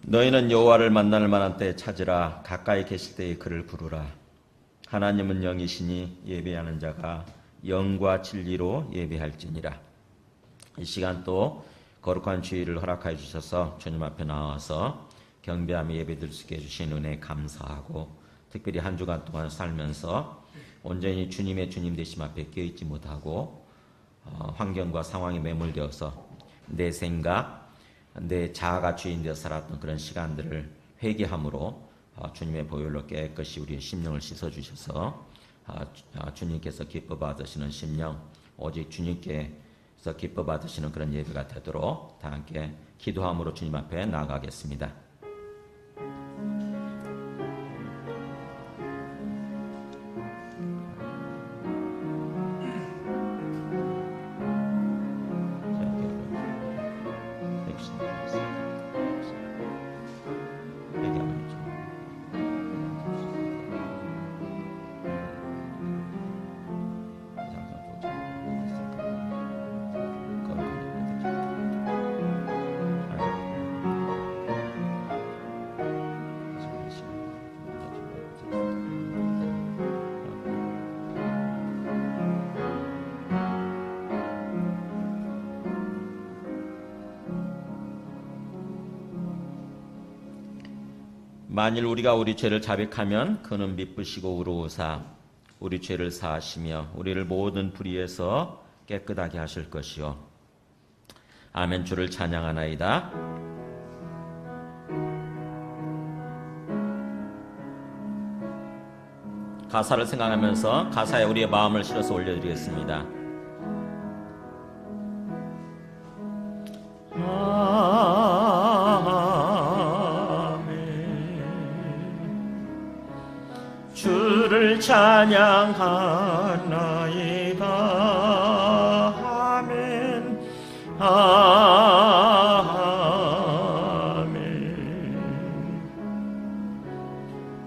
너희는 여호와를 만날 만한 때 찾으라. 가까이 계실 때에 그를 부르라. 하나님은 영이시니 예배하는 자가 영과 진리로 예배할지니라. 이 시간 또 거룩한 주일을 허락하여 주셔서 주님 앞에 나와서 경배하며 예배드릴 수 있게 해주신 은혜에 감사하고, 특별히 한 주간 동안 살면서 온전히 주님의 주님 되심 앞에 깨어있지 못하고 환경과 상황에 매몰되어서 내 생각, 내 자아가 주인 되어 살았던 그런 시간들을 회개함으로 주님의 보혈로 깨끗이 우리의 심령을 씻어주셔서 주님께서 기뻐 받으시는 심령, 오직 주님께서 기뻐 받으시는 그런 예배가 되도록 다 함께 기도함으로 주님 앞에 나아가겠습니다. 만일 우리가 우리 죄를 자백하면 그는 미쁘시고 의로우사 우리 죄를 사하시며 우리를 모든 불의에서 깨끗하게 하실 것이요. 아멘. 주를 찬양하나이다. 가사를 생각하면서 가사에 우리의 마음을 실어서 올려드리겠습니다. 주를 찬양하나이다. 아멘. 아멘.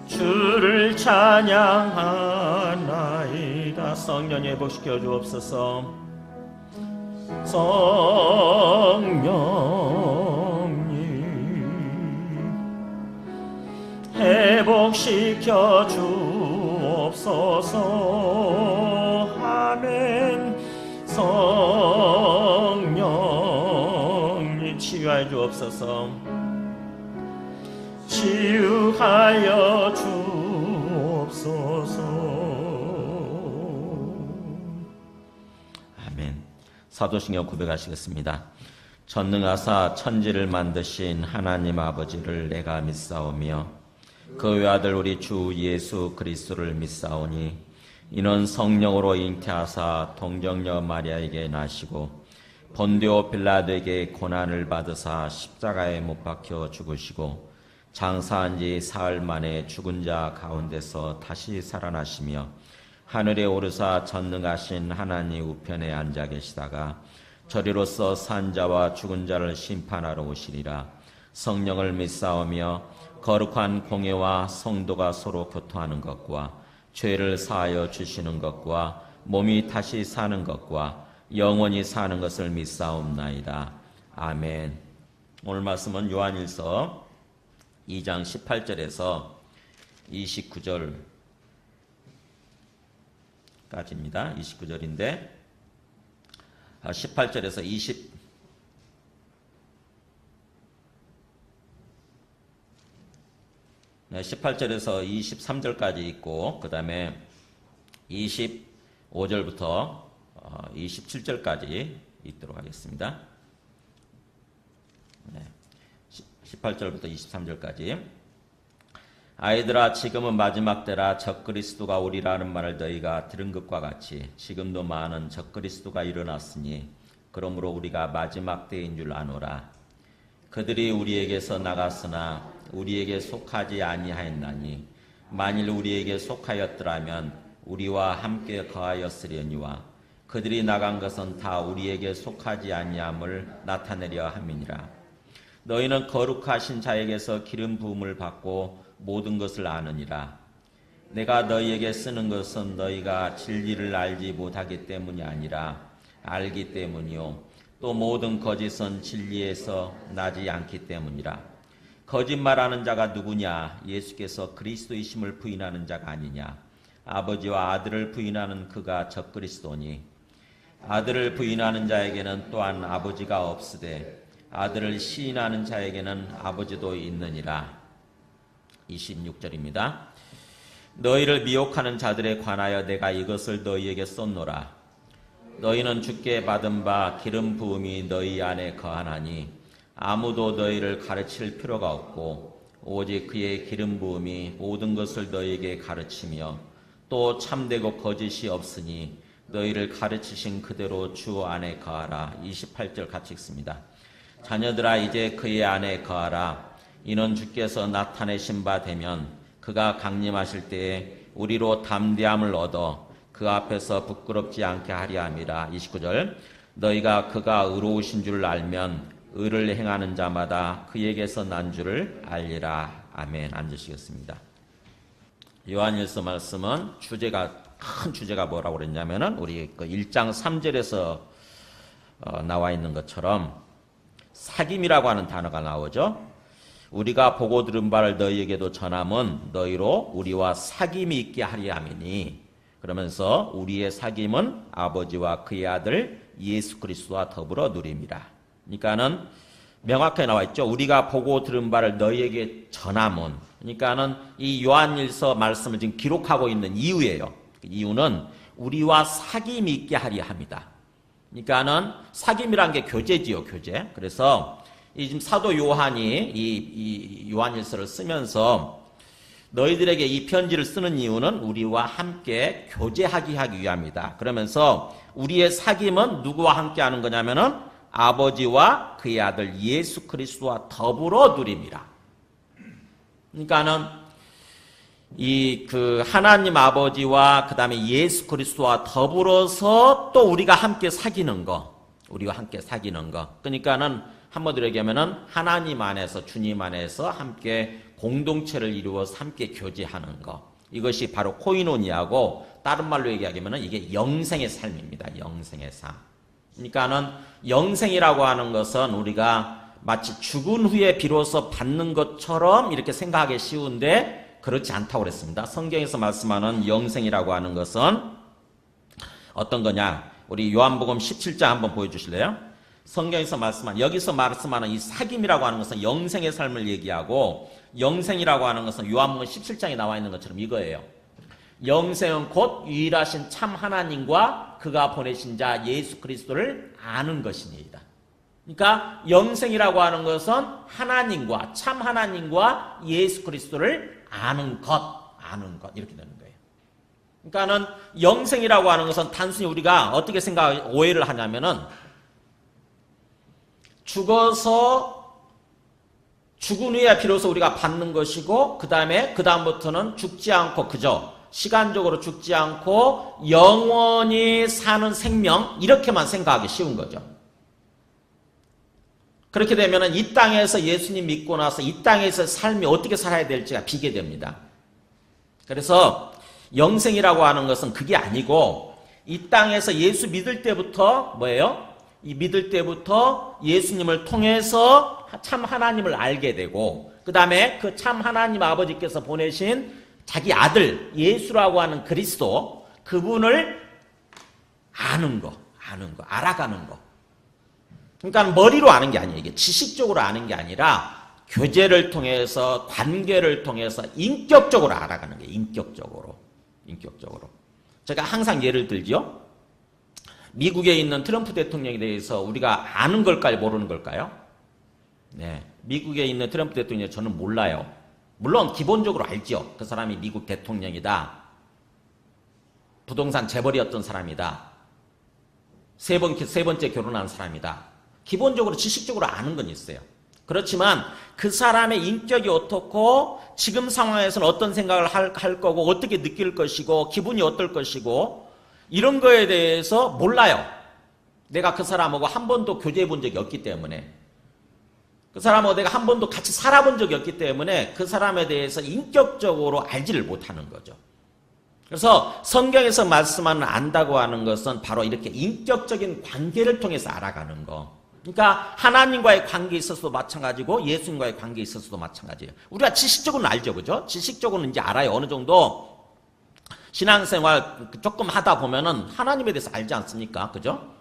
주를 찬양하나이다. 성령이 회복시켜 주옵소서. 성령님 회복시켜 주옵소서. 아멘. 성령님 치유하여 주옵소서. 치유하여 주옵소서. 아멘. 사도신경 고백하시겠습니다. 전능하사 천지를 만드신 하나님 아버지를 내가 믿사오며 그 외아들 우리 주 예수 그리스도를 믿사오니 이는 성령으로 잉태하사 동정녀 마리아에게 나시고 본디오 빌라도에게 고난을 받으사 십자가에 못 박혀 죽으시고 장사한 지 사흘 만에 죽은 자 가운데서 다시 살아나시며 하늘에 오르사 전능하신 하나님 우편에 앉아 계시다가 저리로서 산 자와 죽은 자를 심판하러 오시리라. 성령을 믿사오며 거룩한 공예와 성도가 서로 교통하는 것과 죄를 사하여 주시는 것과 몸이 다시 사는 것과 영원히 사는 것을 믿사옵나이다. 아멘. 오늘 말씀은 요한일서 2장 18절에서 29절까지입니다. 29절인데 18절에서 18절에서 23절까지 있고 그 다음에 25절부터 27절까지 있도록 하겠습니다. 18절부터 23절까지. 아이들아, 지금은 마지막 때라. 적그리스도가 오리라는 말을 너희가 들은 것과 같이 지금도 많은 적그리스도가 일어났으니 그러므로 우리가 마지막 때인 줄 아노라. 그들이 우리에게서 나갔으나 우리에게 속하지 아니하였나니 만일 우리에게 속하였더라면 우리와 함께 거하였으려니와 그들이 나간 것은 다 우리에게 속하지 아니함을 나타내려 함이니라. 너희는 거룩하신 자에게서 기름 부음을 받고 모든 것을 아느니라. 내가 너희에게 쓰는 것은 너희가 진리를 알지 못하기 때문이 아니라 알기 때문이요 또 모든 거짓은 진리에서 나지 않기 때문이라. 거짓말하는 자가 누구냐? 예수께서 그리스도이심을 부인하는 자가 아니냐? 아버지와 아들을 부인하는 그가 적그리스도니 아들을 부인하는 자에게는 또한 아버지가 없으되 아들을 시인하는 자에게는 아버지도 있느니라. 26절입니다. 너희를 미혹하는 자들에 관하여 내가 이것을 너희에게 썼노라. 너희는 주께 받은 바 기름 부음이 너희 안에 거하나니 아무도 너희를 가르칠 필요가 없고 오직 그의 기름 부음이 모든 것을 너희에게 가르치며 또 참되고 거짓이 없으니 너희를 가르치신 그대로 주 안에 거하라. 28절 같이 읽습니다. 자녀들아 이제 그의 안에 거하라. 이는 주께서 나타내신 바 되면 그가 강림하실 때에 우리로 담대함을 얻어 그 앞에서 부끄럽지 않게 하리 함이라. 29절 너희가 그가 의로우신 줄 알면 의를 행하는 자마다 그에게서 난 줄을 알리라. 아멘. 앉으시겠습니다. 요한일서 말씀은 큰 주제가 뭐라고 그랬냐면은 우리 그 1장 3절에서 나와 있는 것처럼 사귐이라고 하는 단어가 나오죠. 우리가 보고 들은 바를 너희에게도 전함은 너희로 우리와 사귐이 있게 하리 함이니 그러면서 우리의 사귐은 아버지와 그의 아들 예수 그리스도와 더불어 누림이라. 그러니까는 명확하게 나와 있죠. 우리가 보고 들은 바를 너희에게 전함은, 그러니까는 이 요한일서 말씀을 지금 기록하고 있는 이유예요. 이유는 우리와 사귐이 있게 하리 합니다. 그러니까는 사귐이란 게 교제지요, 교제. 그래서 이 지금 사도 요한이 이 요한일서를 쓰면서 너희들에게 이 편지를 쓰는 이유는 우리와 함께 교제하게 하기 위함이다. 그러면서 우리의 사귐은 누구와 함께 하는 거냐면은 아버지와 그의 아들 예수 그리스도와 더불어 누림이라. 그러니까는 하나님 아버지와 그다음에 예수 그리스도와 더불어서 또 우리가 함께 사귀는 거, 우리와 함께 사귀는 거. 그러니까는 한마디로 얘기하면은 하나님 안에서 주님 안에서 함께 공동체를 이루어서 함께 교제하는 거. 이것이 바로 코이노니아고 다른 말로 얘기하면은 이게 영생의 삶입니다. 영생의 삶. 그러니까는 영생이라고 하는 것은 우리가 마치 죽은 후에 비로소 받는 것처럼 이렇게 생각하기 쉬운데 그렇지 않다고 그랬습니다. 성경에서 말씀하는 영생이라고 하는 것은 어떤 거냐? 우리 요한복음 17장 한번 보여주실래요? 성경에서 여기서 말씀하는 이 사귐이라고 하는 것은 영생의 삶을 얘기하고 영생이라고 하는 것은 요한복음 17장에 나와 있는 것처럼 이거예요. 영생은 곧 유일하신 참 하나님과 그가 보내신 자 예수 그리스도를 아는 것이니이다. 그러니까 영생이라고 하는 것은 하나님과 참 하나님과 예수 그리스도를 아는 것 이렇게 되는 거예요. 그러니까는 영생이라고 하는 것은 단순히 우리가 어떻게 오해를 하냐면은 죽어서 죽은 후에 비로소 우리가 받는 것이고 그다음부터는 죽지 않고 그저 시간적으로 죽지 않고 영원히 사는 생명 이렇게만 생각하기 쉬운 거죠. 그렇게 되면 이 땅에서 예수님 믿고 나서 이 땅에서 삶이 어떻게 살아야 될지가 비게 됩니다. 그래서 영생이라고 하는 것은 그게 아니고 이 땅에서 예수 믿을 때부터 뭐예요? 이 믿을 때부터 예수님을 통해서 참 하나님을 알게 되고 그 다음에 그 참 하나님 아버지께서 보내신 자기 아들 예수라고 하는 그리스도 그분을 아는 거, 알아가는 거. 그러니까 머리로 아는 게 아니에요. 이게 지식적으로 아는 게 아니라 교제를 통해서 관계를 통해서 인격적으로 알아가는 거예요. 인격적으로. 제가 항상 예를 들죠. 미국에 있는 트럼프 대통령에 대해서 우리가 아는 걸까요? 모르는 걸까요? 네, 미국에 있는 트럼프 대통령 저는 몰라요. 물론 기본적으로 알죠. 그 사람이 미국 대통령이다. 부동산 재벌이었던 사람이다. 세 번째 결혼한 사람이다. 기본적으로 지식적으로 아는 건 있어요. 그렇지만 그 사람의 인격이 어떻고 지금 상황에서는 어떤 생각을 할 거고 어떻게 느낄 것이고 기분이 어떨 것이고 이런 거에 대해서 몰라요. 내가 그 사람하고 한 번도 교제해 본 적이 없기 때문에 그 사람하고 내가 한 번도 같이 살아본 적이 없기 때문에 그 사람에 대해서 인격적으로 알지를 못하는 거죠. 그래서 성경에서 말씀하는 안다고 하는 것은 바로 이렇게 인격적인 관계를 통해서 알아가는 거. 그러니까 하나님과의 관계에 있어서도 마찬가지고 예수님과의 관계에 있어서도 마찬가지예요. 우리가 지식적으로는 알죠, 그죠? 지식적으로는 이제 알아요. 어느 정도 신앙생활 조금 하다 보면은 하나님에 대해서 알지 않습니까? 그죠?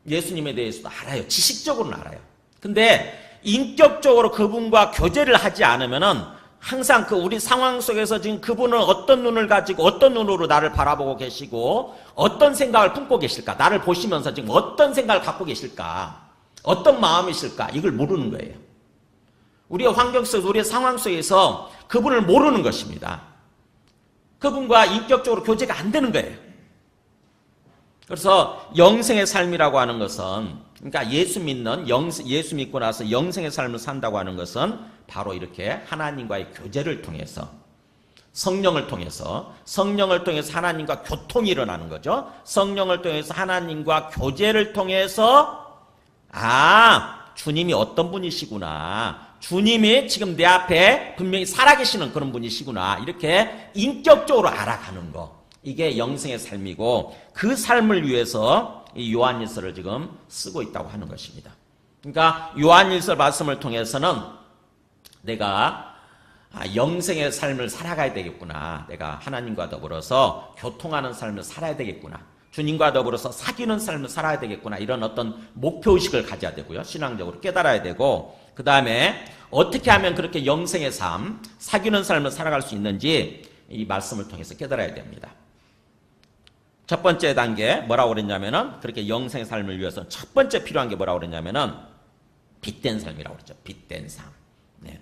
예수님에 대해서도 알아요. 지식적으로는 알아요. 근데 인격적으로 그분과 교제를 하지 않으면은 항상 그 우리 상황 속에서 지금 그분은 어떤 눈을 가지고 어떤 눈으로 나를 바라보고 계시고 어떤 생각을 품고 계실까? 나를 보시면서 지금 어떤 생각을 갖고 계실까? 어떤 마음이실까? 이걸 모르는 거예요. 우리의 환경 속에서 우리의 상황 속에서 그분을 모르는 것입니다. 그분과 인격적으로 교제가 안 되는 거예요. 그래서 영생의 삶이라고 하는 것은 그러니까 예수 믿고 나서 영생의 삶을 산다고 하는 것은 바로 이렇게 하나님과의 교제를 통해서 성령을 통해서 하나님과 교통이 일어나는 거죠. 성령을 통해서 하나님과 교제를 통해서 주님이 어떤 분이시구나. 주님이 지금 내 앞에 분명히 살아계시는 그런 분이시구나. 이렇게 인격적으로 알아가는 거. 이게 영생의 삶이고 그 삶을 위해서 이 요한일서를 지금 쓰고 있다고 하는 것입니다. 그러니까 요한일서 말씀을 통해서는 내가 영생의 삶을 살아가야 되겠구나. 내가 하나님과 더불어서 교통하는 삶을 살아야 되겠구나. 주님과 더불어서 사귀는 삶을 살아야 되겠구나. 이런 어떤 목표의식을 가져야 되고요. 신앙적으로 깨달아야 되고 그 다음에 어떻게 하면 그렇게 영생의 삶, 사귀는 삶을 살아갈 수 있는지 이 말씀을 통해서 깨달아야 됩니다. 첫 번째 단계 뭐라고 그랬냐면은 그렇게 영생의 삶을 위해서 첫 번째 필요한 게 뭐라고 그랬냐면은 빛된 삶이라고 그랬죠. 빛된 삶. 네.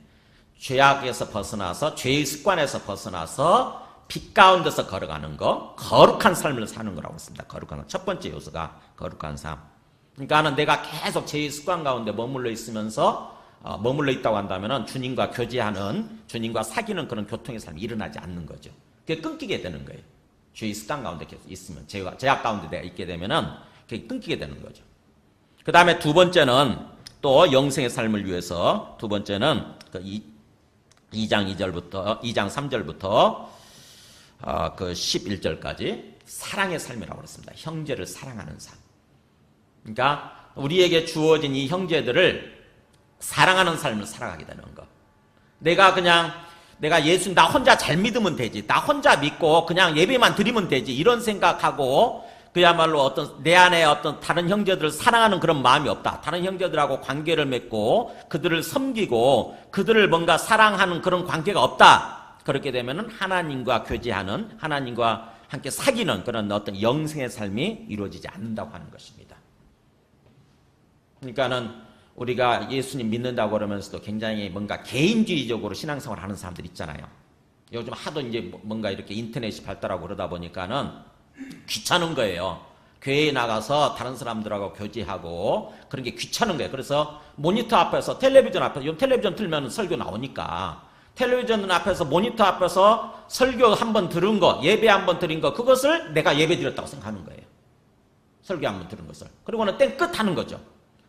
죄악에서 벗어나서 죄의 습관에서 벗어나서 빛 가운데서 걸어가는 거, 거룩한 삶을 사는 거라고 했습니다. 거룩한 삶. 첫 번째 요소가 거룩한 삶. 그러니까는 내가 계속 죄의 습관 가운데 머물러 있으면서 머물러 있다고 한다면은 주님과 교제하는 주님과 사귀는 그런 교통의 삶이 일어나지 않는 거죠. 그게 끊기게 되는 거예요. 죄의 습관 가운데 계속 있으면 죄악 가운데 내가 있게 되면은 그게 끊기게 되는 거죠. 그 다음에 두 번째는 또 영생의 삶을 위해서 두 번째는 그 2장 3절부터 그 11절까지 사랑의 삶이라고 그랬습니다. 형제를 사랑하는 삶. 그러니까 우리에게 주어진 이 형제들을 사랑하는 삶을 살아가게 되는 것. 내가 예수 나 혼자 잘 믿으면 되지. 나 혼자 믿고 그냥 예배만 드리면 되지. 이런 생각하고 그야말로 어떤 내 안에 어떤 다른 형제들을 사랑하는 그런 마음이 없다. 다른 형제들하고 관계를 맺고 그들을 섬기고 그들을 뭔가 사랑하는 그런 관계가 없다. 그렇게 되면은 하나님과 교제하는 하나님과 함께 사귀는 그런 어떤 영생의 삶이 이루어지지 않는다고 하는 것입니다. 그러니까는 우리가 예수님 믿는다고 그러면서도 굉장히 뭔가 개인주의적으로 신앙생활 하는 사람들 있잖아요. 요즘 하도 이제 뭔가 이렇게 인터넷이 발달하고 그러다 보니까는 귀찮은 거예요. 교회에 나가서 다른 사람들하고 교제하고 그런 게 귀찮은 거예요. 그래서 모니터 앞에서 텔레비전 앞에서 텔레비전 틀면 설교 나오니까 텔레비전 앞에서 모니터 앞에서 설교 한번 들은 거 예배 한번 드린 거 그것을 내가 예배 드렸다고 생각하는 거예요. 설교 한번 들은 것을. 그리고는 땡 끝 하는 거죠.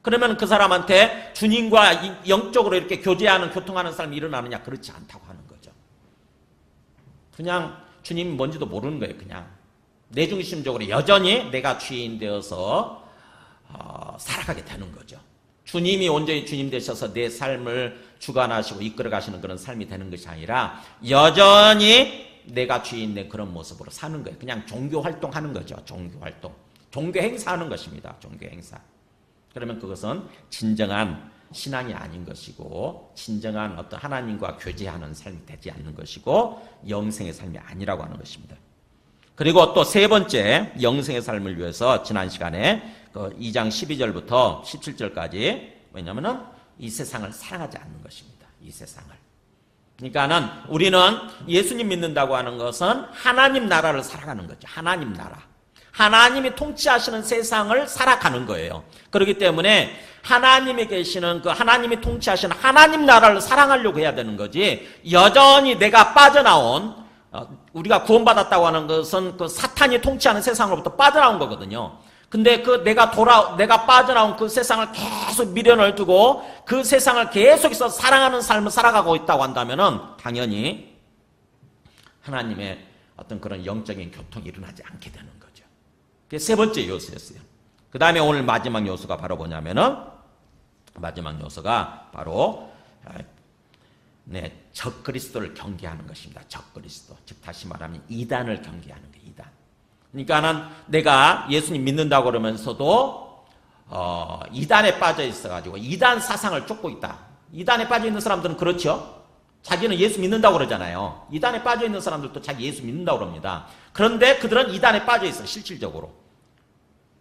그러면 그 사람한테 주님과 영적으로 이렇게 교제하는 교통하는 삶이 일어나느냐? 그렇지 않다고 하는 거죠. 그냥 주님이 뭔지도 모르는 거예요. 그냥 내중심적으로 여전히 내가 주인 되어서 살아가게 되는 거죠. 주님이 온전히 주님 되셔서 내 삶을 주관하시고 이끌어 가시는 그런 삶이 되는 것이 아니라 여전히 내가 주인 된 그런 모습으로 사는 거예요. 그냥 종교 활동하는 거죠. 종교 활동. 종교 행사하는 것입니다. 종교 행사. 그러면 그것은 진정한 신앙이 아닌 것이고 진정한 어떤 하나님과 교제하는 삶이 되지 않는 것이고 영생의 삶이 아니라고 하는 것입니다. 그리고 또 세 번째 영생의 삶을 위해서 지난 시간에 그 2장 12절부터 17절까지 왜냐하면 이 세상을 사랑하지 않는 것입니다. 이 세상을. 그러니까는 우리는 예수님 믿는다고 하는 것은 하나님 나라를 살아가는 거죠. 하나님 나라. 하나님이 통치하시는 세상을 살아가는 거예요. 그렇기 때문에 하나님이 계시는 그 하나님이 통치하시는 하나님 나라를 사랑하려고 해야 되는 거지. 여전히 내가 빠져나온 우리가 구원받았다고 하는 것은 그 사탄이 통치하는 세상으로부터 빠져나온 거거든요. 근데 내가 빠져나온 그 세상을 계속 미련을 두고 그 세상을 계속해서 사랑하는 삶을 살아가고 있다고 한다면은 당연히 하나님의 어떤 그런 영적인 교통이 일어나지 않게 되는 거죠. 그게 세 번째 요소였어요. 그 다음에 오늘 마지막 요소가 바로 뭐냐면은 마지막 요소가 바로 적그리스도를 경계하는 것입니다. 적그리스도. 즉 다시 말하면 이단을 경계하는 거예요. 이단. 그러니까는 내가 예수님 믿는다고 그러면서도 이단에 빠져 있어가지고 이단 사상을 쫓고 있다. 이단에 빠져 있는 사람들은 그렇죠. 자기는 예수 믿는다고 그러잖아요. 이단에 빠져 있는 사람들도 자기 예수 믿는다고 그럽니다. 그런데 그들은 이단에 빠져 있어요. 실질적으로.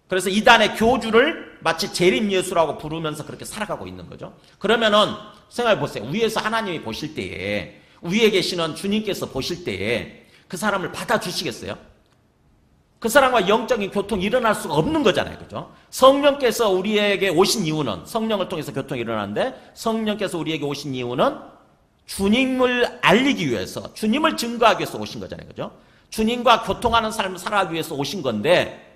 그래서 이단의 교주를 마치 재림 예수라고 부르면서 그렇게 살아가고 있는 거죠. 그러면은 생각해 보세요. 위에서 하나님이 보실 때에, 위에 계시는 주님께서 보실 때에 그 사람을 받아주시겠어요? 그 사람과 영적인 교통이 일어날 수가 없는 거잖아요. 그죠? 성령께서 우리에게 오신 이유는, 성령을 통해서 교통이 일어나는데, 성령께서 우리에게 오신 이유는 주님을 알리기 위해서, 주님을 증거하기 위해서 오신 거잖아요. 그죠? 주님과 교통하는 삶을 살아가기 위해서 오신 건데,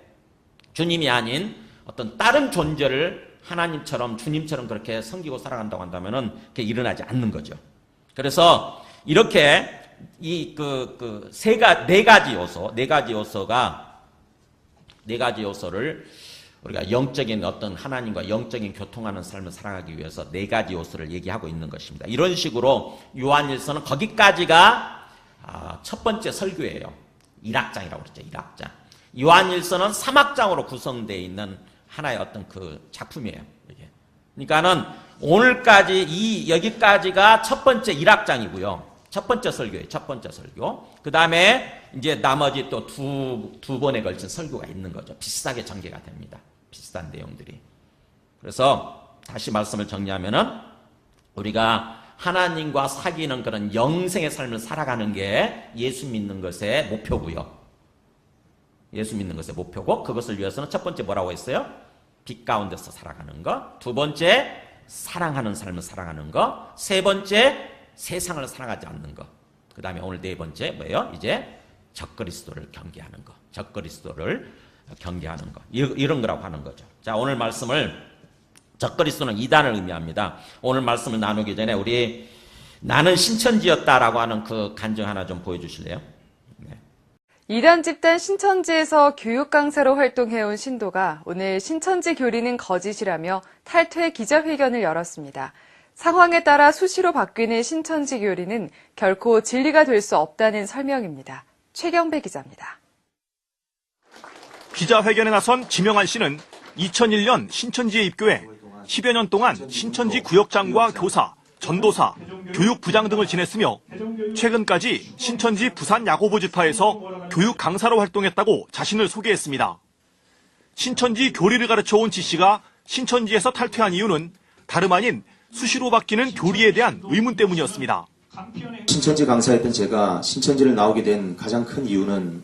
주님이 아닌 어떤 다른 존재를 하나님처럼, 주님처럼 그렇게 섬기고 살아간다고 한다면은 그게 일어나지 않는 거죠. 그래서 이렇게 네 가지 요소를 우리가 영적인 어떤 하나님과 영적인 교통하는 삶을 살아가기 위해서 네 가지 요소를 얘기하고 있는 것입니다. 이런 식으로 요한일서는 거기까지가 첫 번째 설교예요. 1학장이라고 그랬죠. 1학장. 요한일서는 3학장으로 구성되어 있는 하나의 어떤 그 작품이에요. 이게. 그러니까는 오늘까지 여기까지가 첫 번째 1학장이고요. 첫 번째 설교예요. 첫 번째 설교. 그 다음에 이제 나머지 또 두 번에 걸친 설교가 있는 거죠. 비슷하게 전개가 됩니다. 비슷한 내용들이. 그래서 다시 말씀을 정리하면은 우리가 하나님과 사귀는 그런 영생의 삶을 살아가는 게 예수 믿는 것의 목표고요. 예수 믿는 것의 목표고, 그것을 위해서는 첫 번째 뭐라고 했어요? 빛 가운데서 살아가는 것. 두 번째, 사랑하는 삶을 살아가는 것. 세 번째, 세상을 살아가지 않는 것. 그 다음에 오늘 네 번째 뭐예요? 이제 적그리스도를 경계하는 것. 적그리스도를 경계하는 것. 이런 거라고 하는 거죠. 자, 오늘 말씀을, 적그리스도는 이단을 의미합니다. 오늘 말씀을 나누기 전에 우리 나는 신천지였다라고 하는 그 간증 하나 좀 보여주실래요? 이단 집단 신천지에서 교육 강사로 활동해온 신도가 오늘 신천지 교리는 거짓이라며 탈퇴 기자회견을 열었습니다. 상황에 따라 수시로 바뀌는 신천지 교리는 결코 진리가 될 수 없다는 설명입니다. 최경배 기자입니다. 기자회견에 나선 지명한 씨는 2001년 신천지에 입교해 10여 년 동안 신천지 구역장과 교사, 전도사, 교육부장 등을 지냈으며 최근까지 신천지 부산 야고보 지파에서 교육 강사로 활동했다고 자신을 소개했습니다. 신천지 교리를 가르쳐온 지 씨가 신천지에서 탈퇴한 이유는 다름 아닌 수시로 바뀌는 교리에 대한 의문 때문이었습니다. 신천지 강사였던 제가 신천지를 나오게 된 가장 큰 이유는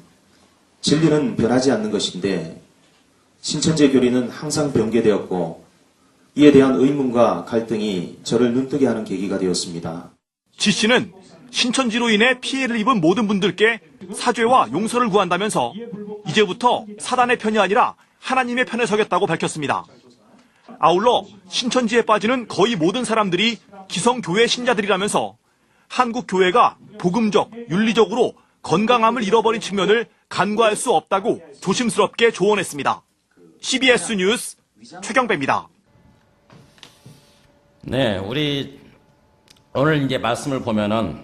진리는 변하지 않는 것인데 신천지 교리는 항상 변개되었고 이에 대한 의문과 갈등이 저를 눈뜨게 하는 계기가 되었습니다. 지 씨는 신천지로 인해 피해를 입은 모든 분들께 사죄와 용서를 구한다면서 이제부터 사단의 편이 아니라 하나님의 편에 서겠다고 밝혔습니다. 아울러 신천지에 빠지는 거의 모든 사람들이 기성교회 신자들이라면서 한국 교회가 복음적, 윤리적으로 건강함을 잃어버린 측면을 간과할 수 없다고 조심스럽게 조언했습니다. CBS 뉴스 최경배입니다. 네, 우리 오늘 이제 말씀을 보면은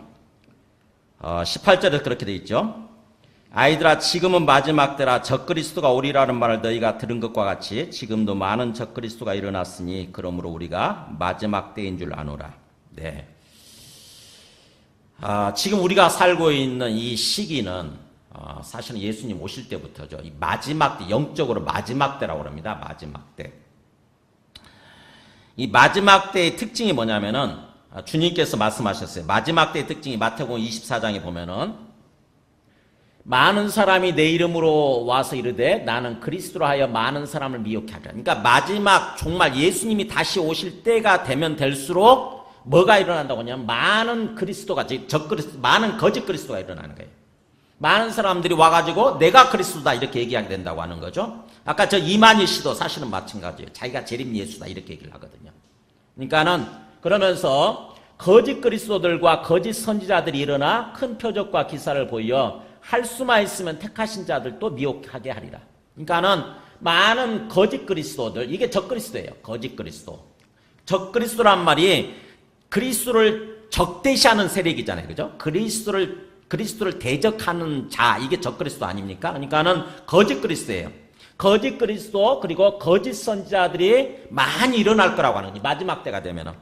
18절에 그렇게 돼 있죠. 아이들아, 지금은 마지막 때라. 적그리스도가 오리라는 말을 너희가 들은 것과 같이 지금도 많은 적그리스도가 일어났으니 그러므로 우리가 마지막 때인 줄 아노라. 네. 지금 우리가 살고 있는 이 시기는 사실은 예수님 오실 때부터죠. 이 마지막 때, 영적으로 마지막 때라고 합니다. 마지막 때. 이 마지막 때의 특징이 뭐냐면은 주님께서 말씀하셨어요. 마지막 때의 특징이 마태복음 24장에 보면은 많은 사람이 내 이름으로 와서 이르되 나는 그리스도로 하여 많은 사람을 미혹케 하리라. 그러니까 마지막 정말 예수님이 다시 오실 때가 되면 될수록 뭐가 일어난다고 하냐면 많은 그리스도가, 많은 거짓 그리스도가 일어나는 거예요. 많은 사람들이 와가지고 내가 그리스도다 이렇게 얘기하게 된다고 하는 거죠. 아까 저 이만희 씨도 사실은 마찬가지예요. 자기가 재림 예수다 이렇게 얘기를 하거든요. 그러니까는 그러면서 거짓 그리스도들과 거짓 선지자들이 일어나 큰 표적과 기사를 보여 할 수만 있으면 택하신 자들도 미혹하게 하리라. 그러니까는 많은 거짓 그리스도들, 이게 적 그리스도예요. 거짓 그리스도. 적그리스도란 말이 그리스도를 적대시하는 세력이잖아요. 그죠? 그리스도를 대적하는 자, 이게 적그리스도 아닙니까? 그러니까는 거짓 그리스도예요. 거짓 그리스도 그리고 거짓 선지자들이 많이 일어날 거라고 하는 거예요. 마지막 때가 되면은.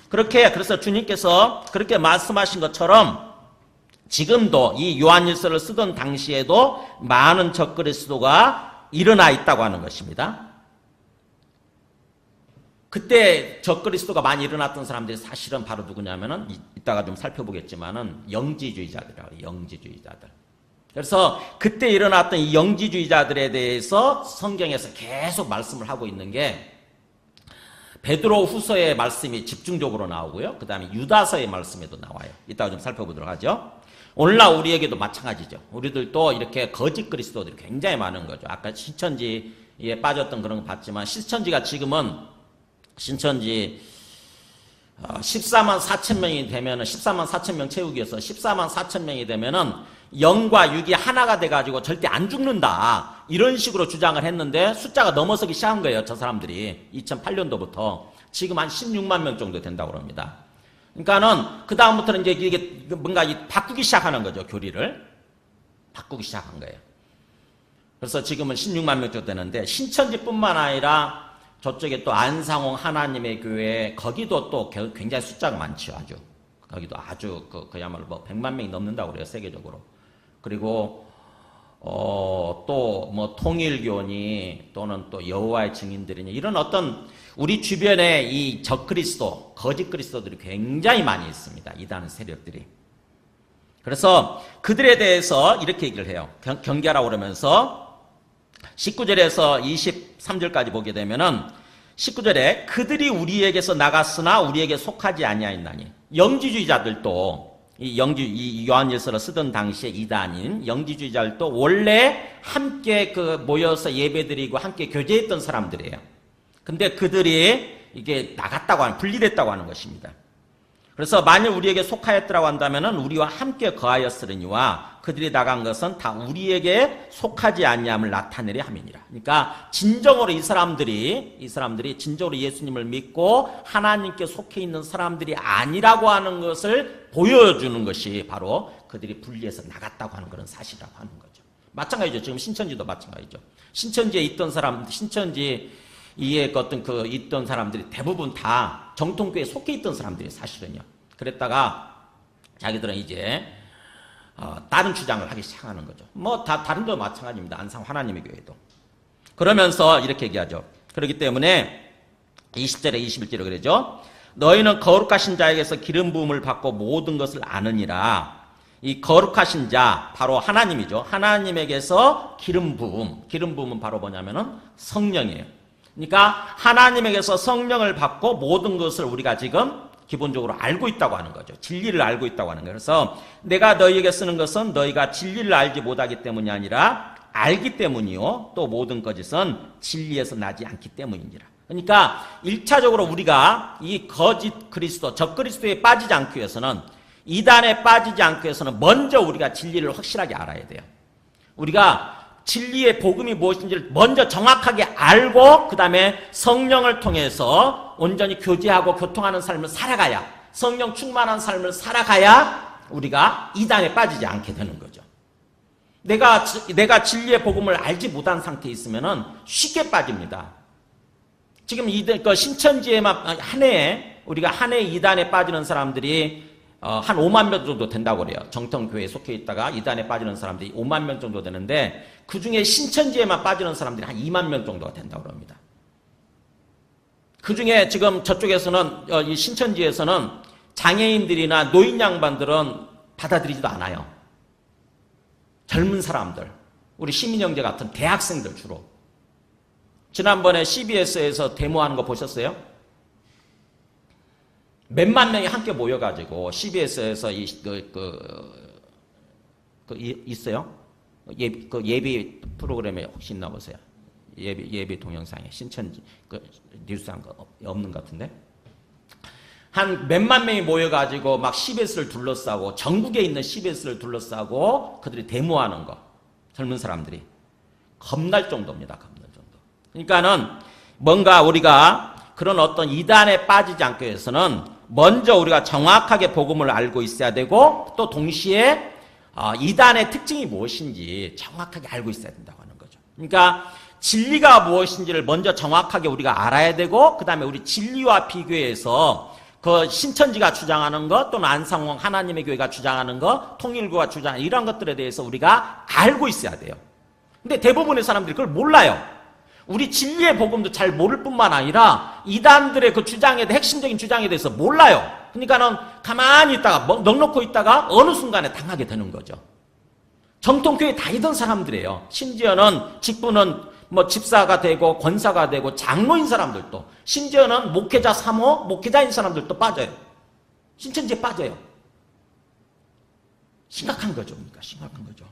그래서 주님께서 그렇게 말씀하신 것처럼 지금도 이 요한일서를 쓰던 당시에도 많은 적그리스도가 일어나 있다고 하는 것입니다. 그때 적그리스도가 많이 일어났던 사람들이 사실은 바로 누구냐면은 이따가 좀 살펴보겠지만은 영지주의자들이라고 해요. 영지주의자들. 그래서 그때 일어났던 이 영지주의자들에 대해서 성경에서 계속 말씀을 하고 있는 게 베드로 후서의 말씀이 집중적으로 나오고요. 그 다음에 유다서의 말씀에도 나와요. 이따가 좀 살펴보도록 하죠. 오늘날 우리에게도 마찬가지죠. 우리들도 이렇게 거짓 그리스도들이 굉장히 많은 거죠. 아까 신천지에 빠졌던 그런 거 봤지만 신천지가 지금은 신천지 14만 4천 명이 되면은 14만 4천 명 채우기 위해서 14만 4천 명이 되면은 영과 육이 하나가 돼가지고 절대 안 죽는다. 이런 식으로 주장을 했는데 숫자가 넘어서기 시작한 거예요. 저 사람들이 2008년도부터 지금 한 16만 명 정도 된다고 합니다. 그러니까는 그 다음부터는 이제 이게 뭔가 바꾸기 시작하는 거죠. 교리를 바꾸기 시작한 거예요. 그래서 지금은 16만 명 정도 되는데 신천지뿐만 아니라 저쪽에 또 안상홍 하나님의 교회 거기도 또 굉장히 숫자가 많죠. 거기도 아주 그야말로 뭐 100만 명이 넘는다고 그래요. 세계적으로. 그리고 또 뭐 통일교니 또는 또 여호와의 증인들이니 이런 어떤 우리 주변에 이 적그리스도, 거짓 그리스도들이 굉장히 많이 있습니다. 이단 세력들이. 그래서 그들에 대해서 이렇게 얘기를 해요. 경계하라고 그러면서 19절에서 23절까지 보게 되면은 19절에 그들이 우리에게서 나갔으나 우리에게 속하지 아니하였나니 영지주의자들도 이 요한일서를 쓰던 당시에 이단인 영지주의자들도 원래 함께 모여서 예배드리고 함께 교제했던 사람들이에요. 근데 그들이 이게 분리됐다고 하는 것입니다. 그래서 만일 우리에게 속하였더라고 한다면은 우리와 함께 거하였으려니와 그들이 나간 것은 다 우리에게 속하지 아니함을 나타내려 함이니라. 그러니까 진정으로 이 사람들이 진정으로 예수님을 믿고 하나님께 속해 있는 사람들이 아니라고 하는 것을 보여주는 것이 바로 그들이 분리해서 나갔다고 하는 그런 사실이라고 하는 거죠. 마찬가지죠. 지금 신천지도 마찬가지죠. 신천지에 있던 사람, 신천지에 있던 사람들이 대부분 다 정통교회에 속해 있던 사람들이 사실은요. 그랬다가 자기들은 이제 다른 주장을 하기 시작하는 거죠. 뭐 다른 데도 마찬가지입니다. 안상 하나님의 교회도. 그러면서 이렇게 얘기하죠. 그렇기 때문에 20절에 21절에 그러죠. 너희는 거룩하신 자에게서 기름 부음을 받고 모든 것을 아느니라. 이 거룩하신 자 바로 하나님이죠. 하나님에게서 기름 부음은 바로 뭐냐면은 성령이에요. 그러니까 하나님에게서 성령을 받고 모든 것을 우리가 지금 기본적으로 알고 있다고 하는 거죠. 진리를 알고 있다고 하는 거예요. 그래서 내가 너희에게 쓰는 것은 너희가 진리를 알지 못하기 때문이 아니라 알기 때문이요. 또 모든 거짓은 진리에서 나지 않기 때문이니라. 그러니까 1차적으로 우리가 이 거짓 그리스도, 적그리스도에 빠지지 않기 위해서는 이단에 빠지지 않기 위해서는 먼저 우리가 진리를 확실하게 알아야 돼요. 우리가 진리의 복음이 무엇인지를 먼저 정확하게 알고 그 다음에 성령을 통해서 온전히 교제하고 교통하는 삶을 살아가야 성령 충만한 삶을 살아가야 우리가 이단에 빠지지 않게 되는 거죠. 내가 진리의 복음을 알지 못한 상태에 있으면은 쉽게 빠집니다. 지금 신천지에만 우리가 한 해 이단에 빠지는 사람들이 한 5만 명 정도 된다고 그래요. 정통교회에 속해 있다가 이단에 빠지는 사람들이 5만 명 정도 되는데 그 중에 신천지에만 빠지는 사람들이 한 2만 명 정도가 된다고 합니다. 그 중에 지금 저쪽에서는 이 신천지에서는 장애인들이나 노인 양반들은 받아들이지도 않아요. 젊은 사람들, 우리 시민형제 같은 대학생들 주로. 지난번에 CBS에서 데모하는 거 보셨어요? 몇만 명이 함께 모여가지고 CBS에서 있어요? 예비 프로그램에 혹시 있나 보세요. 예비 동영상에 신천지 뉴스한 거 없는 것 같은데 한 몇만 명이 모여가지고 막 CBS를 둘러싸고 전국에 있는 CBS를 둘러싸고 그들이 데모하는 거 젊은 사람들이 겁날 정도입니다. 겁날 정도. 그러니까는 뭔가 우리가 그런 어떤 이단에 빠지지 않기 위해서는 먼저 우리가 정확하게 복음을 알고 있어야 되고 또 동시에 이단의 특징이 무엇인지 정확하게 알고 있어야 된다고 하는 거죠. 그러니까 진리가 무엇인지를 먼저 정확하게 우리가 알아야 되고 그 다음에 우리 진리와 비교해서 그 신천지가 주장하는 것 또는 안상홍 하나님의 교회가 주장하는 것 통일교가 주장하는 이런 것들에 대해서 우리가 알고 있어야 돼요. 근데 대부분의 사람들이 그걸 몰라요. 우리 진리의 복음도 잘 모를 뿐만 아니라 이단들의 그 주장에 대해 핵심적인 주장에 대해서 몰라요. 그러니까는 가만히 있다가 넉넉히 있다가 어느 순간에 당하게 되는 거죠. 정통교회 다니던 사람들이에요. 심지어는 직분은 뭐 집사가 되고 권사가 되고 장로인 사람들도 심지어는 목회자 3호 목회자인 사람들도 빠져요. 신천지에 빠져요. 심각한 거죠. 그러니까 심각한 거죠.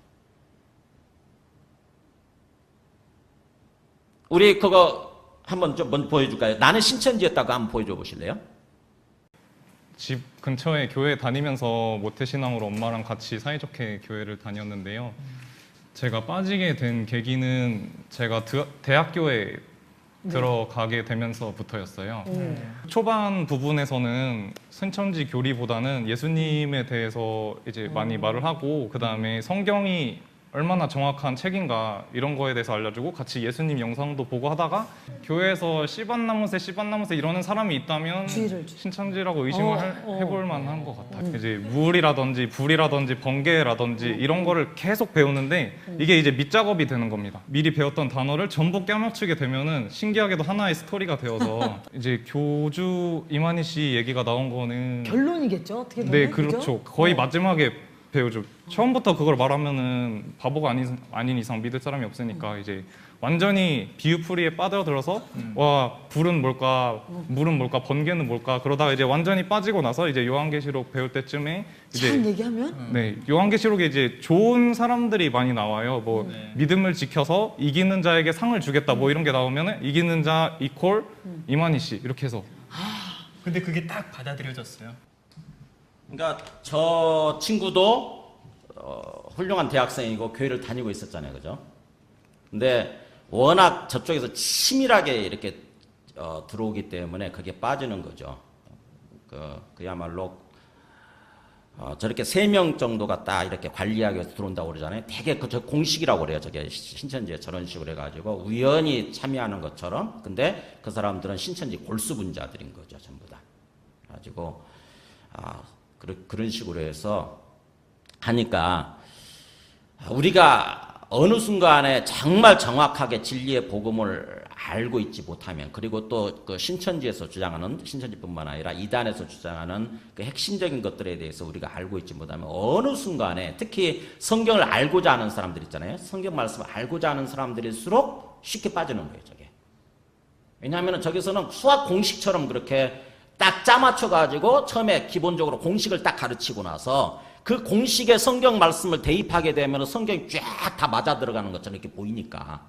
우리 그거 한번 좀 먼저 보여줄까요? 나는 신천지였다고 한번 보여줘 보실래요? 집 근처에 교회 다니면서 모태신앙으로 엄마랑 같이 사이좋게 교회를 다녔는데요. 제가 빠지게 된 계기는 제가 대학교에 들어가게 되면서부터였어요. 초반 부분에서는 신천지 교리보다는 예수님에 대해서 이제 많이 말을 하고 그 다음에 성경이 얼마나 정확한 책인가 이런 거에 대해서 알려주고 같이 예수님 영상도 보고 하다가 교회에서 씨밭나무새 이러는 사람이 있다면 신천지라고 의심을 해볼 만한 것 같아요. 이제 물이라든지 불이라든지 번개라든지 이런 거를 계속 배우는데 이게 이제 밑작업이 되는 겁니다. 미리 배웠던 단어를 전부 껴맞추게 되면은 신기하게도 하나의 스토리가 되어서 이제 교주 이만희 씨 얘기가 나온 거는 결론이겠죠, 어떻게 보면. 네, 그렇죠. 거의 마지막에 배우죠. 처음부터 그걸 말하면은 바보가 아닌 이상 믿을 사람이 없으니까 이제 완전히 비유풀이에 빠져들어서 와 불은 뭘까, 물은 뭘까, 번개는 뭘까 그러다가 이제 완전히 빠지고 나서 이제 요한계시록 배울 때쯤에 이제 참 얘기하면 네 요한계시록에 이제 좋은 사람들이 많이 나와요. 뭐 믿음을 지켜서 이기는 자에게 상을 주겠다 뭐 이런 게 나오면은 이기는 자 이퀄 이만희 씨 이렇게 해서 근데 그게 딱 받아들여졌어요. 그러니까 저 친구도 훌륭한 대학생이고 교회를 다니고 있었잖아요, 그죠? 근데 워낙 저쪽에서 치밀하게 이렇게 들어오기 때문에 그게 빠지는 거죠. 그야말로 저렇게 3명 정도가 딱 이렇게 관리하기 위해서 들어온다고 그러잖아요. 되게 저 공식이라고 그래요. 저게 신천지에 저런 식으로 해가지고 우연히 참여하는 것처럼. 근데 그 사람들은 신천지 골수분자들인 거죠, 전부 다. 가지고 그런 식으로 해서 하니까 우리가 어느 순간에 정말 정확하게 진리의 복음을 알고 있지 못하면 그리고 또 그 신천지에서 주장하는 신천지뿐만 아니라 이단에서 주장하는 그 핵심적인 것들에 대해서 우리가 알고 있지 못하면 어느 순간에 특히 성경을 알고자 하는 사람들 있잖아요. 성경 말씀을 알고자 하는 사람들일수록 쉽게 빠지는 거예요, 저게. 왜냐하면 저기서는 수학 공식처럼 그렇게 딱 짜맞춰가지고 처음에 기본적으로 공식을 딱 가르치고 나서 그 공식에 성경 말씀을 대입하게 되면 성경이 쫙 다 맞아 들어가는 것처럼 이렇게 보이니까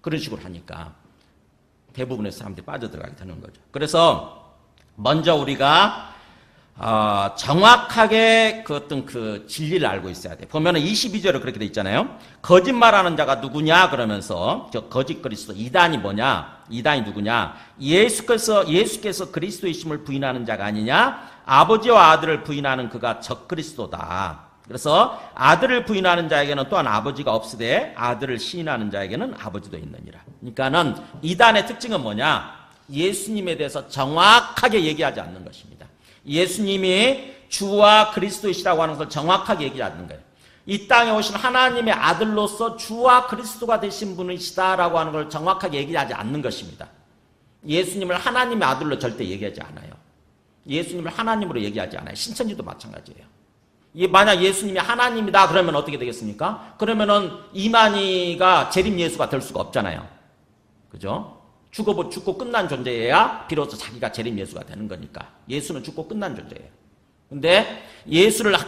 그런 식으로 하니까 대부분의 사람들이 빠져들어가게 되는 거죠. 그래서 먼저 우리가 정확하게 그 어떤 그 진리를 알고 있어야 돼. 보면은 22절에 그렇게 돼 있잖아요. 거짓말하는 자가 누구냐 그러면서 저 거짓 그리스도 이단이 뭐냐? 이단이 누구냐? 예수께서 그리스도이심을 부인하는 자가 아니냐? 아버지와 아들을 부인하는 그가 적그리스도다. 그래서 아들을 부인하는 자에게는 또한 아버지가 없으되 아들을 시인하는 자에게는 아버지도 있느니라. 그러니까는 이단의 특징은 뭐냐? 예수님에 대해서 정확하게 얘기하지 않는 것입니다. 예수님이 주와 그리스도이시라고 하는 것을 정확하게 얘기하지 않는 거예요. 이 땅에 오신 하나님의 아들로서 주와 그리스도가 되신 분이시다라고 하는 걸 정확하게 얘기하지 않는 것입니다. 예수님을 하나님의 아들로 절대 얘기하지 않아요. 예수님을 하나님으로 얘기하지 않아요. 신천지도 마찬가지예요. 만약 예수님이 하나님이다 그러면 어떻게 되겠습니까? 그러면은 이만희가 재림 예수가 될 수가 없잖아요. 그죠? 죽고 끝난 존재여야 비로소 자기가 재림 예수가 되는 거니까. 예수는 죽고 끝난 존재예요. 근데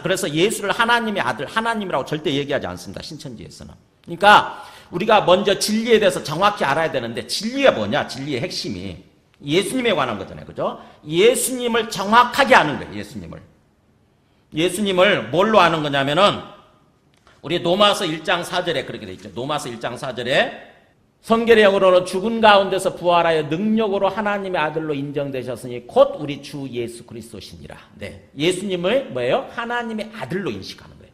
그래서 예수를 하나님의 아들, 하나님이라고 절대 얘기하지 않습니다. 신천지에서는. 그러니까 우리가 먼저 진리에 대해서 정확히 알아야 되는데 진리가 뭐냐? 진리의 핵심이 예수님에 관한 거잖아요. 그죠? 예수님을 정확하게 아는 거예요. 예수님을 뭘로 아는 거냐면은 우리 로마서 1장 4절에 그렇게 돼 있죠. 로마서 1장 4절에 성결의 영으로는 죽은 가운데서 부활하여 능력으로 하나님의 아들로 인정되셨으니 곧 우리 주 예수 그리스도시니라. 네, 예수님을 뭐예요? 하나님의 아들로 인식하는 거예요.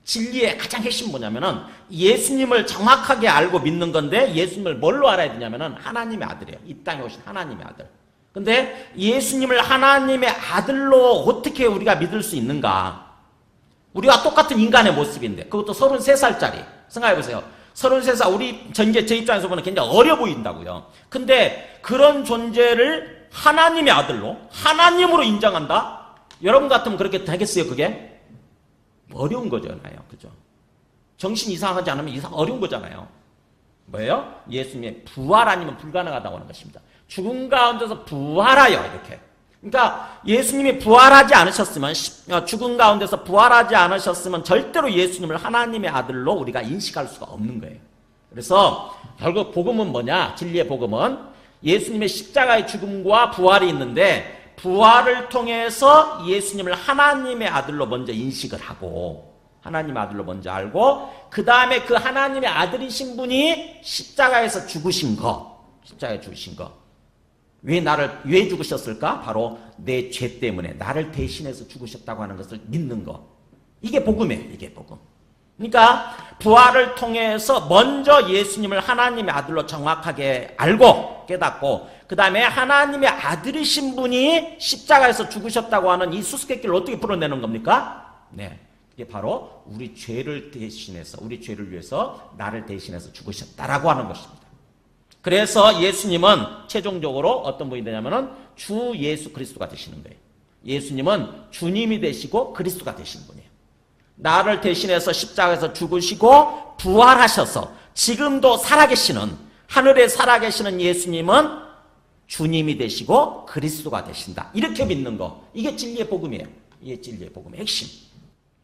진리의 가장 핵심 뭐냐면은 예수님을 정확하게 알고 믿는 건데 예수님을 뭘로 알아야 되냐면은 하나님의 아들이에요. 이 땅에 오신 하나님의 아들. 근데 예수님을 하나님의 아들로 어떻게 우리가 믿을 수 있는가? 우리와 똑같은 인간의 모습인데 그것도 33살짜리. 생각해 보세요. 33살 우리 전제 제 입장에서 보면 굉장히 어려 보인다고요. 근데 그런 존재를 하나님의 아들로 하나님으로 인정한다? 여러분 같으면 그렇게 되겠어요? 그게? 어려운 거잖아요. 그죠? 정신 이상하지 않으면 어려운 거잖아요. 뭐예요? 예수님의 부활 아니면 불가능하다고 하는 것입니다. 죽은 가운데서 부활하여 이렇게. 그러니까 예수님이 부활하지 않으셨으면 죽은 가운데서 부활하지 않으셨으면 절대로 예수님을 하나님의 아들로 우리가 인식할 수가 없는 거예요. 그래서 결국 복음은 뭐냐? 진리의 복음은 예수님의 십자가의 죽음과 부활이 있는데 부활을 통해서 예수님을 하나님의 아들로 먼저 인식을 하고 하나님의 아들로 먼저 알고 그 다음에 그 하나님의 아들이신 분이 십자가에서 죽으신 거 십자가에 죽으신 거 왜 죽으셨을까? 바로 내 죄 때문에 나를 대신해서 죽으셨다고 하는 것을 믿는 거. 이게 복음이에요. 이게 복음. 그러니까 부활을 통해서 먼저 예수님을 하나님의 아들로 정확하게 알고 깨닫고 그 다음에 하나님의 아들이신 분이 십자가에서 죽으셨다고 하는 이 수수께끼를 어떻게 풀어내는 겁니까? 네, 이게 바로 우리 죄를 대신해서 우리 죄를 위해서 나를 대신해서 죽으셨다라고 하는 것입니다. 그래서 예수님은 최종적으로 어떤 분이 되냐면은 주 예수 그리스도가 되시는 거예요. 예수님은 주님이 되시고 그리스도가 되시는 분이에요. 나를 대신해서 십자가에서 죽으시고 부활하셔서 지금도 살아계시는 하늘에 살아계시는 예수님은 주님이 되시고 그리스도가 되신다. 이렇게 믿는 거. 이게 진리의 복음이에요. 이게 진리의 복음의 핵심.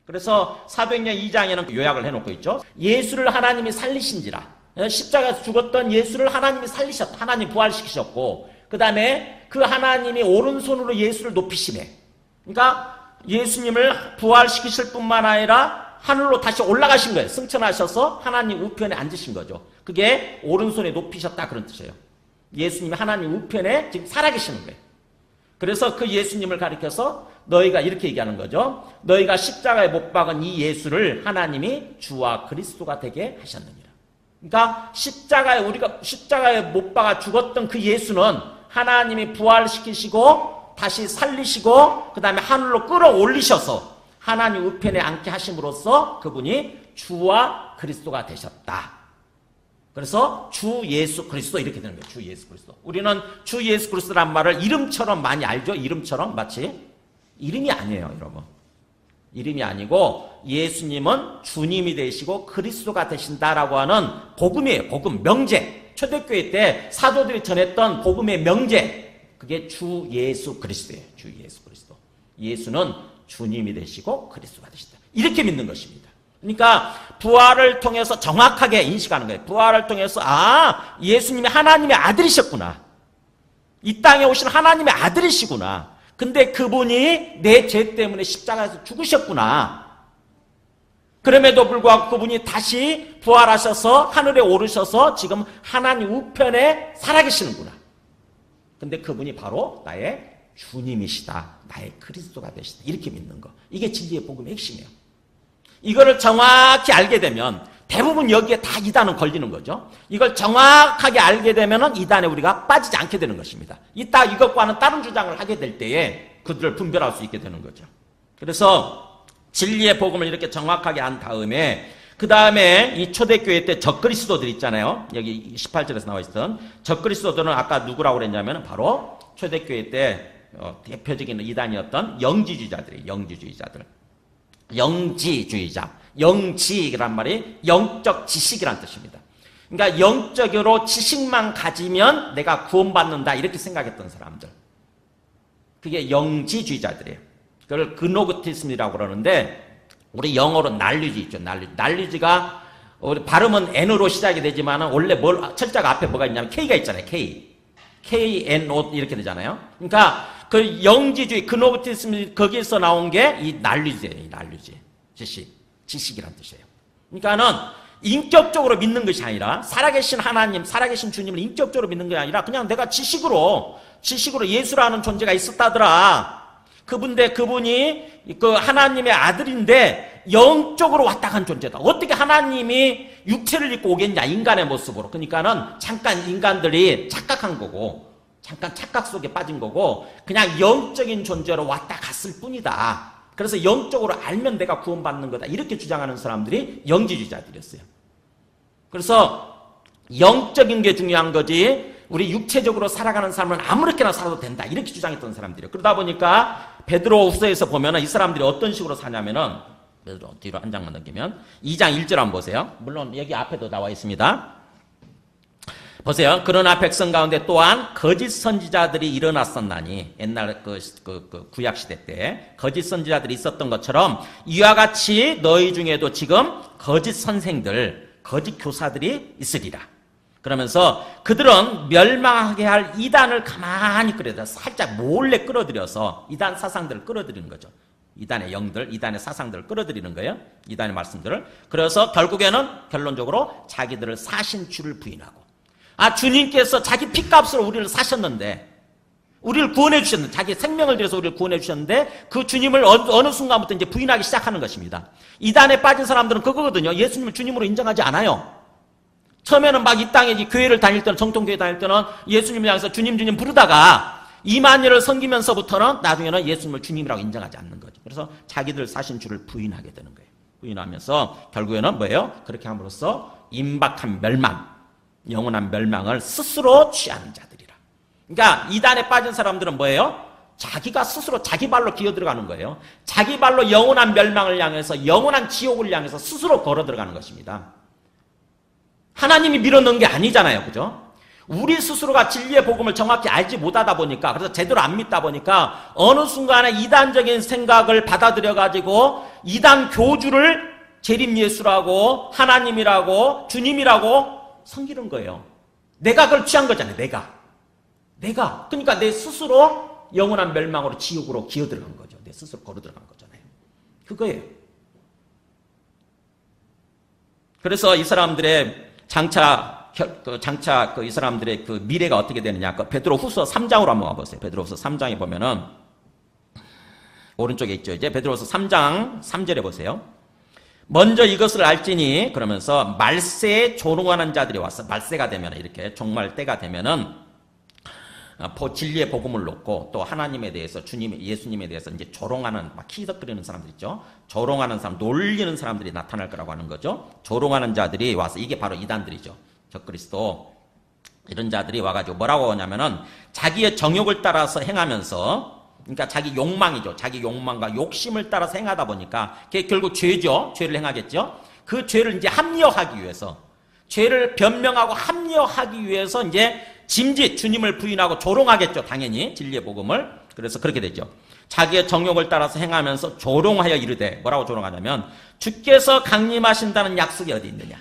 그래서 사도행전 2장에는 요약을 해놓고 있죠. 예수를 하나님이 살리신지라. 십자가에서 죽었던 예수를 하나님이 살리셨다. 하나님 부활시키셨고 그 다음에 그 하나님이 오른손으로 예수를 높이시네. 그러니까 예수님을 부활시키실 뿐만 아니라 하늘로 다시 올라가신 거예요. 승천하셔서 하나님 우편에 앉으신 거죠. 그게 오른손에 높이셨다 그런 뜻이에요. 예수님이 하나님 우편에 지금 살아계시는 거예요. 그래서 그 예수님을 가리켜서 너희가 이렇게 얘기하는 거죠. 너희가 십자가에 못 박은 이 예수를 하나님이 주와 그리스도가 되게 하셨느니라. 그러니까 우리가 십자가에 못 박아 죽었던 그 예수는 하나님이 부활시키시고 다시 살리시고 그 다음에 하늘로 끌어올리셔서 하나님 우편에 앉게 하심으로써 그분이 주와 그리스도가 되셨다. 그래서 주 예수 그리스도 이렇게 되는 거예요. 주 예수 그리스도. 우리는 주 예수 그리스도란 말을 이름처럼 많이 알죠. 이름처럼 마치 이름이 아니에요, 여러분. 이름이 아니고 예수님은 주님이 되시고 그리스도가 되신다라고 하는 복음이에요. 복음, 명제. 초대교회 때 사도들이 전했던 복음의 명제. 그게 주 예수 그리스도예요. 주 예수 그리스도. 예수는 주님이 되시고 그리스도가 되신다. 이렇게 믿는 것입니다. 그러니까 부활을 통해서 정확하게 인식하는 거예요. 부활을 통해서 예수님이 하나님의 아들이셨구나. 이 땅에 오신 하나님의 아들이시구나. 근데 그분이 내 죄 때문에 십자가에서 죽으셨구나. 그럼에도 불구하고 그분이 다시 부활하셔서 하늘에 오르셔서 지금 하나님 우편에 살아계시는구나. 근데 그분이 바로 나의 주님이시다. 나의 그리스도가 되시다. 이렇게 믿는 거. 이게 진리의 복음의 핵심이에요. 이거를 정확히 알게 되면 대부분 여기에 다 이단은 걸리는 거죠. 이걸 정확하게 알게 되면은 이단에 우리가 빠지지 않게 되는 것입니다. 이것과는 다른 주장을 하게 될 때에 그들을 분별할 수 있게 되는 거죠. 그래서 진리의 복음을 이렇게 정확하게 안 다음에 그 다음에 이 초대교회 때 적그리스도들 있잖아요. 여기 18절에서 나와 있던 적그리스도들은 아까 누구라고 그랬냐면 바로 초대교회 때 대표적인 이단이었던 영지주의자들이에요. 영지주의자들. 영지주의자. 영지란 말이 영적 지식이란 뜻입니다. 그러니까 영적으로 지식만 가지면 내가 구원받는다 이렇게 생각했던 사람들. 그게 영지주의자들이에요. 그걸 그노그티즘이라고 그러는데 우리 영어로 날리지 있죠. 날리지가 우리 발음은 N으로 시작이 되지만 원래 철자가 앞에 뭐가 있냐면 K가 있잖아요. K-N-O 이렇게 되잖아요. 그러니까 그 영지주의 그노그티즘 거기에서 나온 게 이 날리지예요. 이 날리지. 지식이란 뜻이에요. 그러니까는 인격적으로 믿는 것이 아니라 살아계신 하나님, 살아계신 주님을 인격적으로 믿는 게 아니라 그냥 내가 지식으로 예수라는 존재가 있었다더라. 그분이 그 하나님의 아들인데 영적으로 왔다 간 존재다. 어떻게 하나님이 육체를 입고 오겠냐, 인간의 모습으로. 그러니까는 잠깐 인간들이 착각한 거고, 잠깐 착각 속에 빠진 거고, 그냥 영적인 존재로 왔다 갔을 뿐이다. 그래서 영적으로 알면 내가 구원받는 거다. 이렇게 주장하는 사람들이 영지주의자들이었어요. 그래서 영적인 게 중요한 거지, 우리 육체적으로 살아가는 삶은 아무렇게나 살아도 된다. 이렇게 주장했던 사람들이에요. 그러다 보니까 베드로후서에서 보면은 이 사람들이 어떤 식으로 사냐면은, 베드로 뒤로 한 장만 넘기면 2장 1절 한번 보세요. 물론 여기 앞에도 나와 있습니다. 보세요. 그러나 백성 가운데 또한 거짓 선지자들이 일어났었나니, 옛날 그 구약 시대 때 거짓 선지자들이 있었던 것처럼 이와 같이 너희 중에도 지금 거짓 선생들, 거짓 교사들이 있으리라. 그러면서 그들은 멸망하게 할 이단을 가만히 끌어들여, 살짝 몰래 끌어들여서 이단 사상들을 끌어들이는 거죠. 이단의 영들, 이단의 사상들을 끌어들이는 거예요. 이단의 말씀들을. 그래서 결론적으로 자기들을 사신 주를 부인하고, 주님께서 자기 피값으로 우리를 사셨는데, 우리를 구원해 주셨는데, 자기 생명을 들여서 우리를 구원해 주셨는데, 그 주님을 어느 순간부터 이제 부인하기 시작하는 것입니다. 이단에 빠진 사람들은 그거거든요. 예수님을 주님으로 인정하지 않아요. 처음에는 막 이 땅에 교회를 다닐 때는, 정통교회 다닐 때는 예수님을 향해서 주님 부르다가 2만년을 섬기면서부터는 나중에는 예수님을 주님이라고 인정하지 않는 거죠. 그래서 자기들 사신 주를 부인하게 되는 거예요. 부인하면서 결국에는 뭐예요? 그렇게 함으로써 임박한 멸망, 영원한 멸망을 스스로 취하는 자들이라. 그러니까 이단에 빠진 사람들은 뭐예요? 자기가 스스로 자기 발로 기어 들어가는 거예요. 자기 발로 영원한 멸망을 향해서, 영원한 지옥을 향해서 스스로 걸어 들어가는 것입니다. 하나님이 밀어넣은 게 아니잖아요. 그죠? 우리 스스로가 진리의 복음을 정확히 알지 못하다 보니까, 그래서 제대로 안 믿다 보니까 어느 순간에 이단적인 생각을 받아들여가지고 이단 교주를 재림 예수라고, 하나님이라고, 주님이라고 섬기는 거예요. 내가 그걸 취한 거잖아요. 내가. 그러니까 내 스스로 영원한 멸망으로, 지옥으로 기어 들어간 거죠. 내 스스로 걸어 들어간 거잖아요. 그거예요. 그래서 이 사람들의 이 사람들의 그 미래가 어떻게 되느냐. 베드로후서 3장으로 한번 와보세요. 베드로후서 3장에 보면은, 오른쪽에 있죠. 이제 베드로후서 3장 3절에 보세요. 먼저 이것을 알지니, 그러면서 말세에 조롱하는 자들이 왔어. 말세가 되면, 이렇게 종말 때가 되면은 진리의 복음을 놓고 또 하나님에 대해서, 예수님에 대해서 이제 조롱하는, 막 키덕거리는 사람들 있죠. 조롱하는 사람, 놀리는 사람들이 나타날 거라고 하는 거죠. 조롱하는 자들이 와서, 이게 바로 이단들이죠. 적그리스도, 이런 자들이 와가지고 뭐라고 하냐면은 자기의 정욕을 따라서 행하면서, 그러니까 자기 욕망이죠. 자기 욕망과 욕심을 따라서 행하다 보니까 그게 결국 죄죠. 죄를 행하겠죠. 그 죄를 이제 합리화하기 위해서, 죄를 변명하고 합리화하기 위해서 이제 짐짓 주님을 부인하고 조롱하겠죠. 당연히 진리의 복음을. 그래서 그렇게 되죠. 자기의 정욕을 따라서 행하면서 조롱하여 이르되, 뭐라고 조롱하냐면 주께서 강림하신다는 약속이 어디 있느냐.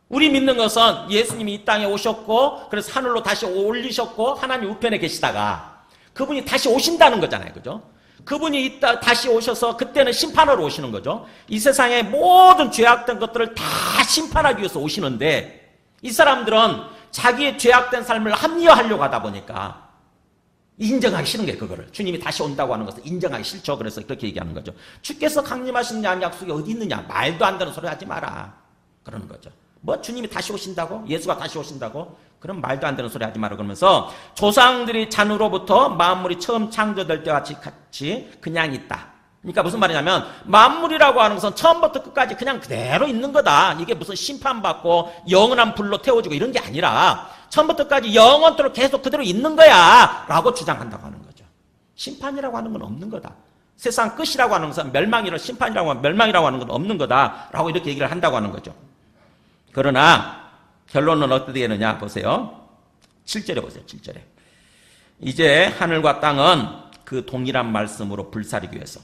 우리 믿는 것은 예수님이 이 땅에 오셨고, 그래서 하늘로 다시 올리셨고, 하나님 우편에 계시다가 그분이 다시 오신다는 거잖아요. 그죠? 그분이 다시 오셔서 그때는 심판하러 오시는 거죠. 이 세상의 모든 죄악된 것들을 다 심판하기 위해서 오시는데, 이 사람들은 자기의 죄악된 삶을 합리화하려고 하다 보니까 인정하기 싫은 거예요. 그거를 주님이 다시 온다고 하는 것을 인정하기 싫죠. 그래서 그렇게 얘기하는 거죠. 주께서 강림하시는 약속이 어디 있느냐. 말도 안 되는 소리 하지 마라. 그러는 거죠. 뭐 주님이 다시 오신다고? 예수가 다시 오신다고? 그럼 말도 안 되는 소리 하지 마라. 그러면서 조상들이 잔으로부터 만물이 처음 창조될 때와 같이 그냥 있다. 그러니까 무슨 말이냐면, 만물이라고 하는 것은 처음부터 끝까지 그냥 그대로 있는 거다. 이게 무슨 심판받고 영원한 불로 태워지고 이런 게 아니라 처음부터 끝까지 영원토록 계속 그대로 있는 거야 라고 주장한다고 하는 거죠. 심판이라고 하는 건 없는 거다. 세상 끝이라고 하는 것은 멸망이라고, 심판이라고 하는, 멸망이라고 하는 건 없는 거다 라고 이렇게 얘기를 한다고 하는 거죠. 그러나 결론은 어떻게 되느냐 보세요. 7절에 보세요. 7절에. 이제 하늘과 땅은 그 동일한 말씀으로 불사르기 위해서,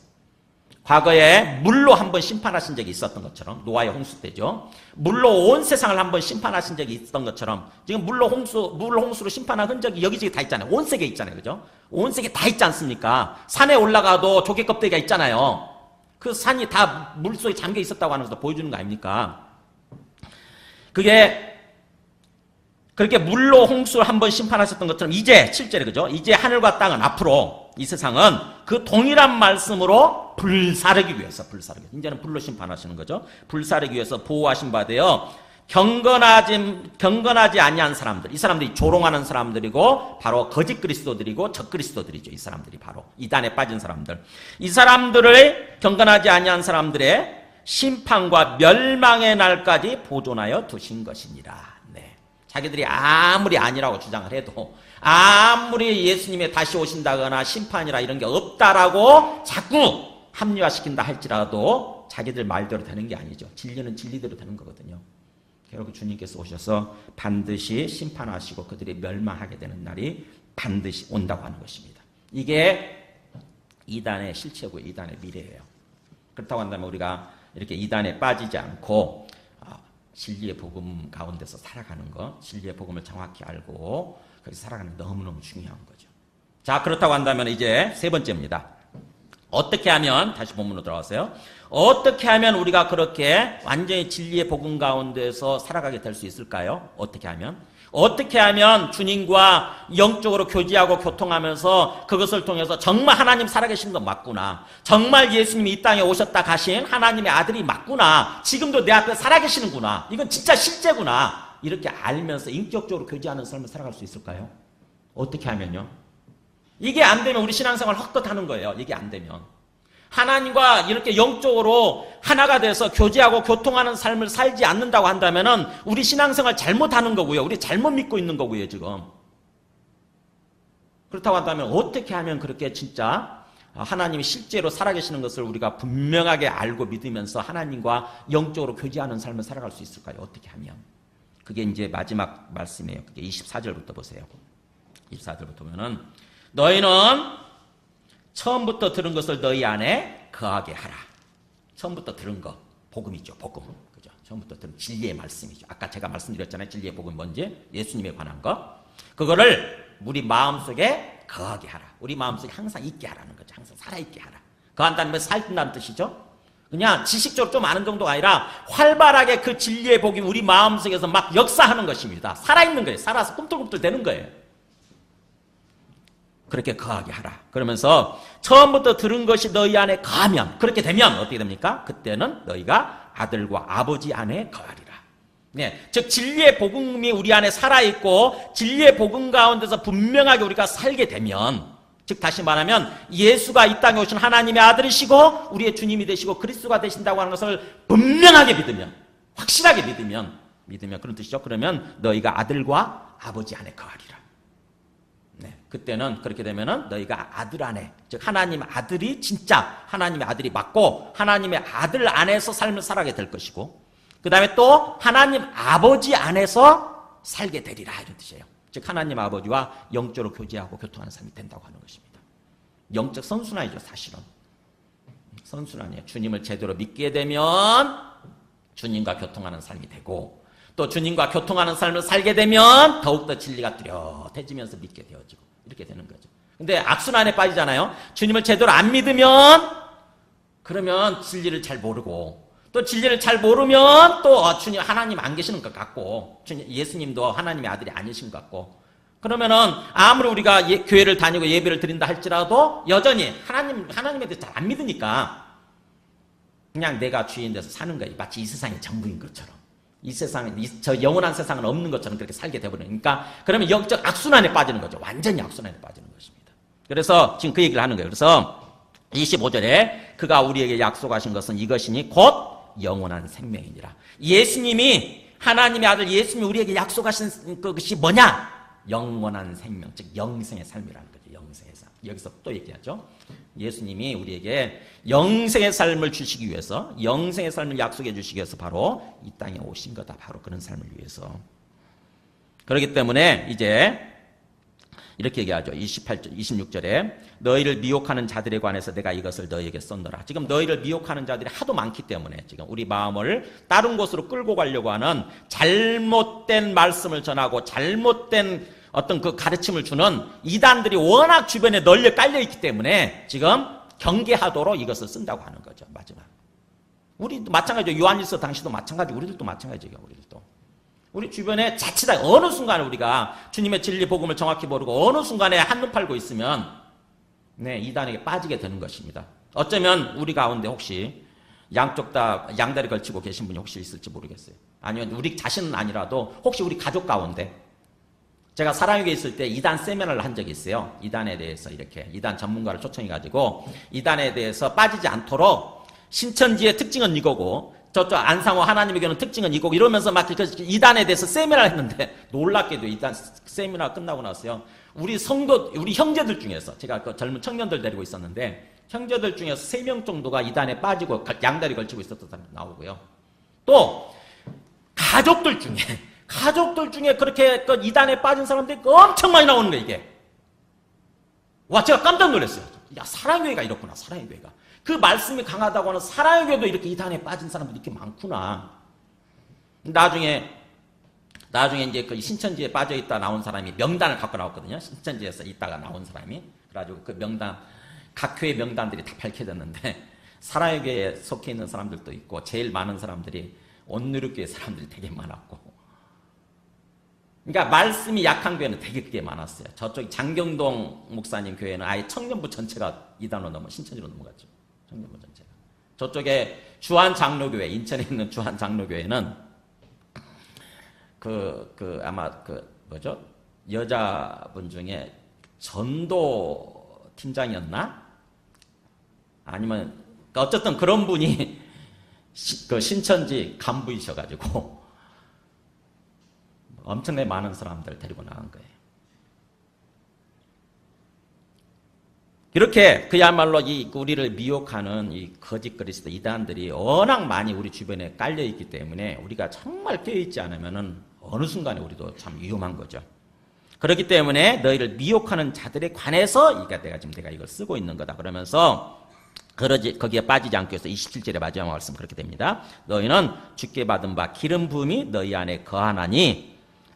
과거에 물로 한번 심판하신 적이 있었던 것처럼, 노아의 홍수 때죠. 물로 온 세상을 한번 심판하신 적이 있었던 것처럼, 지금 물로 홍수로 심판한 흔적이 여기저기 다 있잖아요. 온 세계에 있잖아요. 그죠? 온 세계에 다 있지 않습니까? 산에 올라가도 조개 껍데기가 있잖아요. 그 산이 다 물속에 잠겨 있었다고 하는 것도 보여주는 거 아닙니까? 그게 그렇게 물로 홍수를 한번 심판하셨던 것처럼 이제 7절에 그죠? 이제 하늘과 땅은 앞으로 이 세상은 그 동일한 말씀으로 불사르기 위해서 이제는 불로 심판하시는 거죠. 불사르기 위해서 보호하신 바 되어 경건하지 아니한 사람들, 이 사람들이 조롱하는 사람들이고 바로 거짓 그리스도들이고 적 그리스도들이죠. 이 사람들이 바로 이단에 빠진 사람들. 이 사람들을 경건하지 아니한 사람들의 심판과 멸망의 날까지 보존하여 두신 것이니라. 네. 자기들이 아무리 아니라고 주장을 해도 아무리 예수님의 다시 오신다거나 심판이라 이런 게 없다라고 자꾸 합리화시킨다 할지라도 자기들 말대로 되는 게 아니죠. 진리는 진리대로 되는 거거든요. 결국 주님께서 오셔서 반드시 심판하시고 그들이 멸망하게 되는 날이 반드시 온다고 하는 것입니다. 이게 이단의 실체고요. 이단의 미래예요. 그렇다고 한다면 우리가 이렇게 이단에 빠지지 않고 진리의 복음 가운데서 살아가는 것, 진리의 복음을 정확히 알고 거기서 살아가는 게 너무너무 중요한 거죠. 자, 그렇다고 한다면 이제 세 번째입니다. 어떻게 하면, 다시 본문으로 들어가세요. 어떻게 하면 우리가 그렇게 완전히 진리의 복음 가운데서 살아가게 될 수 있을까요? 어떻게 하면 주님과 영적으로 교제하고 교통하면서 그것을 통해서 정말 하나님 살아계신 건 맞구나. 정말 예수님이 이 땅에 오셨다 가신 하나님의 아들이 맞구나. 지금도 내 앞에 살아계시는구나. 이건 진짜 실제구나. 이렇게 알면서 인격적으로 교제하는 삶을 살아갈 수 있을까요? 어떻게 하면요? 이게 안 되면 우리 신앙생활 헛것하는 거예요. 이게 안 되면. 하나님과 이렇게 영적으로 하나가 돼서 교제하고 교통하는 삶을 살지 않는다고 한다면은 우리 신앙생활 잘못하는 거고요. 우리 잘못 믿고 있는 거고요, 지금. 그렇다고 한다면 어떻게 하면 그렇게 진짜 하나님이 실제로 살아계시는 것을 우리가 분명하게 알고 믿으면서 하나님과 영적으로 교제하는 삶을 살아갈 수 있을까요? 어떻게 하면? 그게 이제 마지막 말씀이에요. 그게 24절부터 보세요. 24절부터 보면은 너희는 처음부터 들은 것을 너희 안에 거하게 하라. 처음부터 들은 것, 복음이죠, 복음. 그죠? 처음부터 들은 진리의 말씀이죠. 아까 제가 말씀드렸잖아요. 진리의 복음 뭔지? 예수님에 관한 것. 그거를 우리 마음속에 거하게 하라. 우리 마음속에 항상 있게 하라는 거죠. 항상 살아있게 하라. 거한다는 건 살든다는 뜻이죠. 그냥 지식적으로 좀 아는 정도가 아니라 활발하게 그 진리의 복음이 우리 마음속에서 막 역사하는 것입니다. 살아있는 거예요. 살아서 꿈틀꿈틀 되는 거예요. 그렇게 거하게 하라. 그러면서 처음부터 들은 것이 너희 안에 거하면, 그렇게 되면 어떻게 됩니까? 그때는 너희가 아들과 아버지 안에 거하리라. 네, 즉 진리의 복음이 우리 안에 살아있고 진리의 복음 가운데서 분명하게 우리가 살게 되면, 즉 다시 말하면 예수가 이 땅에 오신 하나님의 아들이시고 우리의 주님이 되시고 그리스도가 되신다고 하는 것을 분명하게 믿으면, 확실하게 믿으면 그런 뜻이죠. 그러면 너희가 아들과 아버지 안에 거하리라. 네, 그때는 그렇게 되면은 너희가 아들 안에, 즉 하나님 아들이 진짜 하나님의 아들이 맞고 하나님의 아들 안에서 삶을 살아가게 될 것이고, 그 다음에 또 하나님 아버지 안에서 살게 되리라 이런 뜻이에요. 즉 하나님 아버지와 영적으로 교제하고 교통하는 삶이 된다고 하는 것입니다. 영적 선순환이죠. 사실은 선순환이에요. 주님을 제대로 믿게 되면 주님과 교통하는 삶이 되고, 또 주님과 교통하는 삶을 살게 되면 더욱더 진리가 뚜렷해지면서 믿게 되어지고 이렇게 되는 거죠. 근데 악순환에 빠지잖아요. 주님을 제대로 안 믿으면 그러면 진리를 잘 모르고, 또 진리를 잘 모르면 또 주님 하나님 안 계시는 것 같고, 예수님도 하나님의 아들이 아니신 것 같고, 그러면은 아무리 우리가 교회를 다니고 예배를 드린다 할지라도 여전히 하나님에 대해서 잘 안 믿으니까 그냥 내가 주인 돼서 사는 거예요. 마치 이 세상이 전부인 것처럼. 이 세상에, 저 영원한 세상은 없는 것처럼 그렇게 살게 되버리니까, 그러면 영적 악순환에 빠지는 거죠. 완전히 악순환에 빠지는 것입니다. 그래서 지금 그 얘기를 하는 거예요. 그래서 25절에 그가 우리에게 약속하신 것은 이것이니 곧 영원한 생명이니라. 예수님이, 하나님의 아들 예수님이 우리에게 약속하신 것이 뭐냐? 영원한 생명, 즉 영생의 삶이라는 거죠. 영생의 삶. 여기서 또 얘기하죠. 예수님이 우리에게 영생의 삶을 주시기 위해서, 영생의 삶을 약속해 주시기 위해서 바로 이 땅에 오신 거다. 바로 그런 삶을 위해서. 그렇기 때문에 이제 이렇게 얘기하죠. 28절, 26절에 너희를 미혹하는 자들에 관해서 내가 이것을 너희에게 썼노라. 지금 너희를 미혹하는 자들이 하도 많기 때문에 지금 우리 마음을 다른 곳으로 끌고 가려고 하는 잘못된 말씀을 전하고 잘못된 어떤 그 가르침을 주는 이단들이 워낙 주변에 널려 깔려 있기 때문에 지금 경계하도록 이것을 쓴다고 하는 거죠. 마지막. 우리도 마찬가지죠. 요한일서 당시도 마찬가지, 우리들도 마찬가지죠. 우리들도. 우리 주변에 자칫하게 어느 순간에 우리가 주님의 진리 복음을 정확히 모르고 어느 순간에 한눈 팔고 있으면 네, 이단에게 빠지게 되는 것입니다. 어쩌면 우리 가운데 혹시 양쪽 다 양다리 걸치고 계신 분이 혹시 있을지 모르겠어요. 아니면 우리 자신은 아니라도 혹시 우리 가족 가운데 제가 사랑교회 있을 때 이단 세미나를 한 적이 있어요. 이단에 대해서 이렇게 이단 전문가를 초청해가지고 이단에 대해서 빠지지 않도록 신천지의 특징은 이거고 저쪽 안상호 하나님의 교회는 특징은 이거고 이러면서 막 이단에 대해서 세미나를 했는데 놀랍게도 이단 세미나가 끝나고 나서요. 우리 성도, 우리 형제들 중에서 제가 그 젊은 청년들 데리고 있었는데 형제들 중에서 3명 정도가 이단에 빠지고 양다리 걸치고 있었던 사람이 나오고요. 또 가족들 중에 그렇게 그 이단에 빠진 사람들이 엄청 많이 나오는 거예요, 이게. 와, 제가 깜짝 놀랐어요. 야, 사랑교회가 이렇구나, 사랑교회가. 그 말씀이 강하다고 하는 사랑교회도 이렇게 이단에 빠진 사람들이 이렇게 많구나. 나중에 이제 그 신천지에 빠져있다 나온 사람이 명단을 갖고 나왔거든요. 신천지에서 있다가 나온 사람이. 그래가지고 그 명단, 각 교회 명단들이 다 밝혀졌는데, 사랑교회에 속해 있는 사람들도 있고, 제일 많은 사람들이 온누리교회 사람들이 되게 많았고. 그러니까 말씀이 약한 교회는 되게 그게 많았어요. 저쪽 장경동 목사님 교회는 아예 청년부 전체가 이단으로 신천지로 넘어갔죠. 청년부 전체가. 저쪽에 주한장로교회, 인천에 있는 주한장로교회는 아마 여자분 중에 전도 팀장이었나? 아니면 어쨌든 그런 분이 그 신천지 간부이셔가지고 엄청나게 많은 사람들 데리고 나간 거예요. 이렇게 그야말로 우리를 미혹하는 이 거짓 그리스도 이단들이 워낙 많이 우리 주변에 깔려 있기 때문에 우리가 정말 깨어있지 않으면은 어느 순간에 우리도 참 위험한 거죠. 그렇기 때문에 너희를 미혹하는 자들에 관해서 내가 이걸 쓰고 있는 거다 그러면서 거기에 빠지지 않기 위해서 27절의 마지막 말씀 그렇게 됩니다. 너희는 주께 받은 바 기름 부음이 너희 안에 거하나니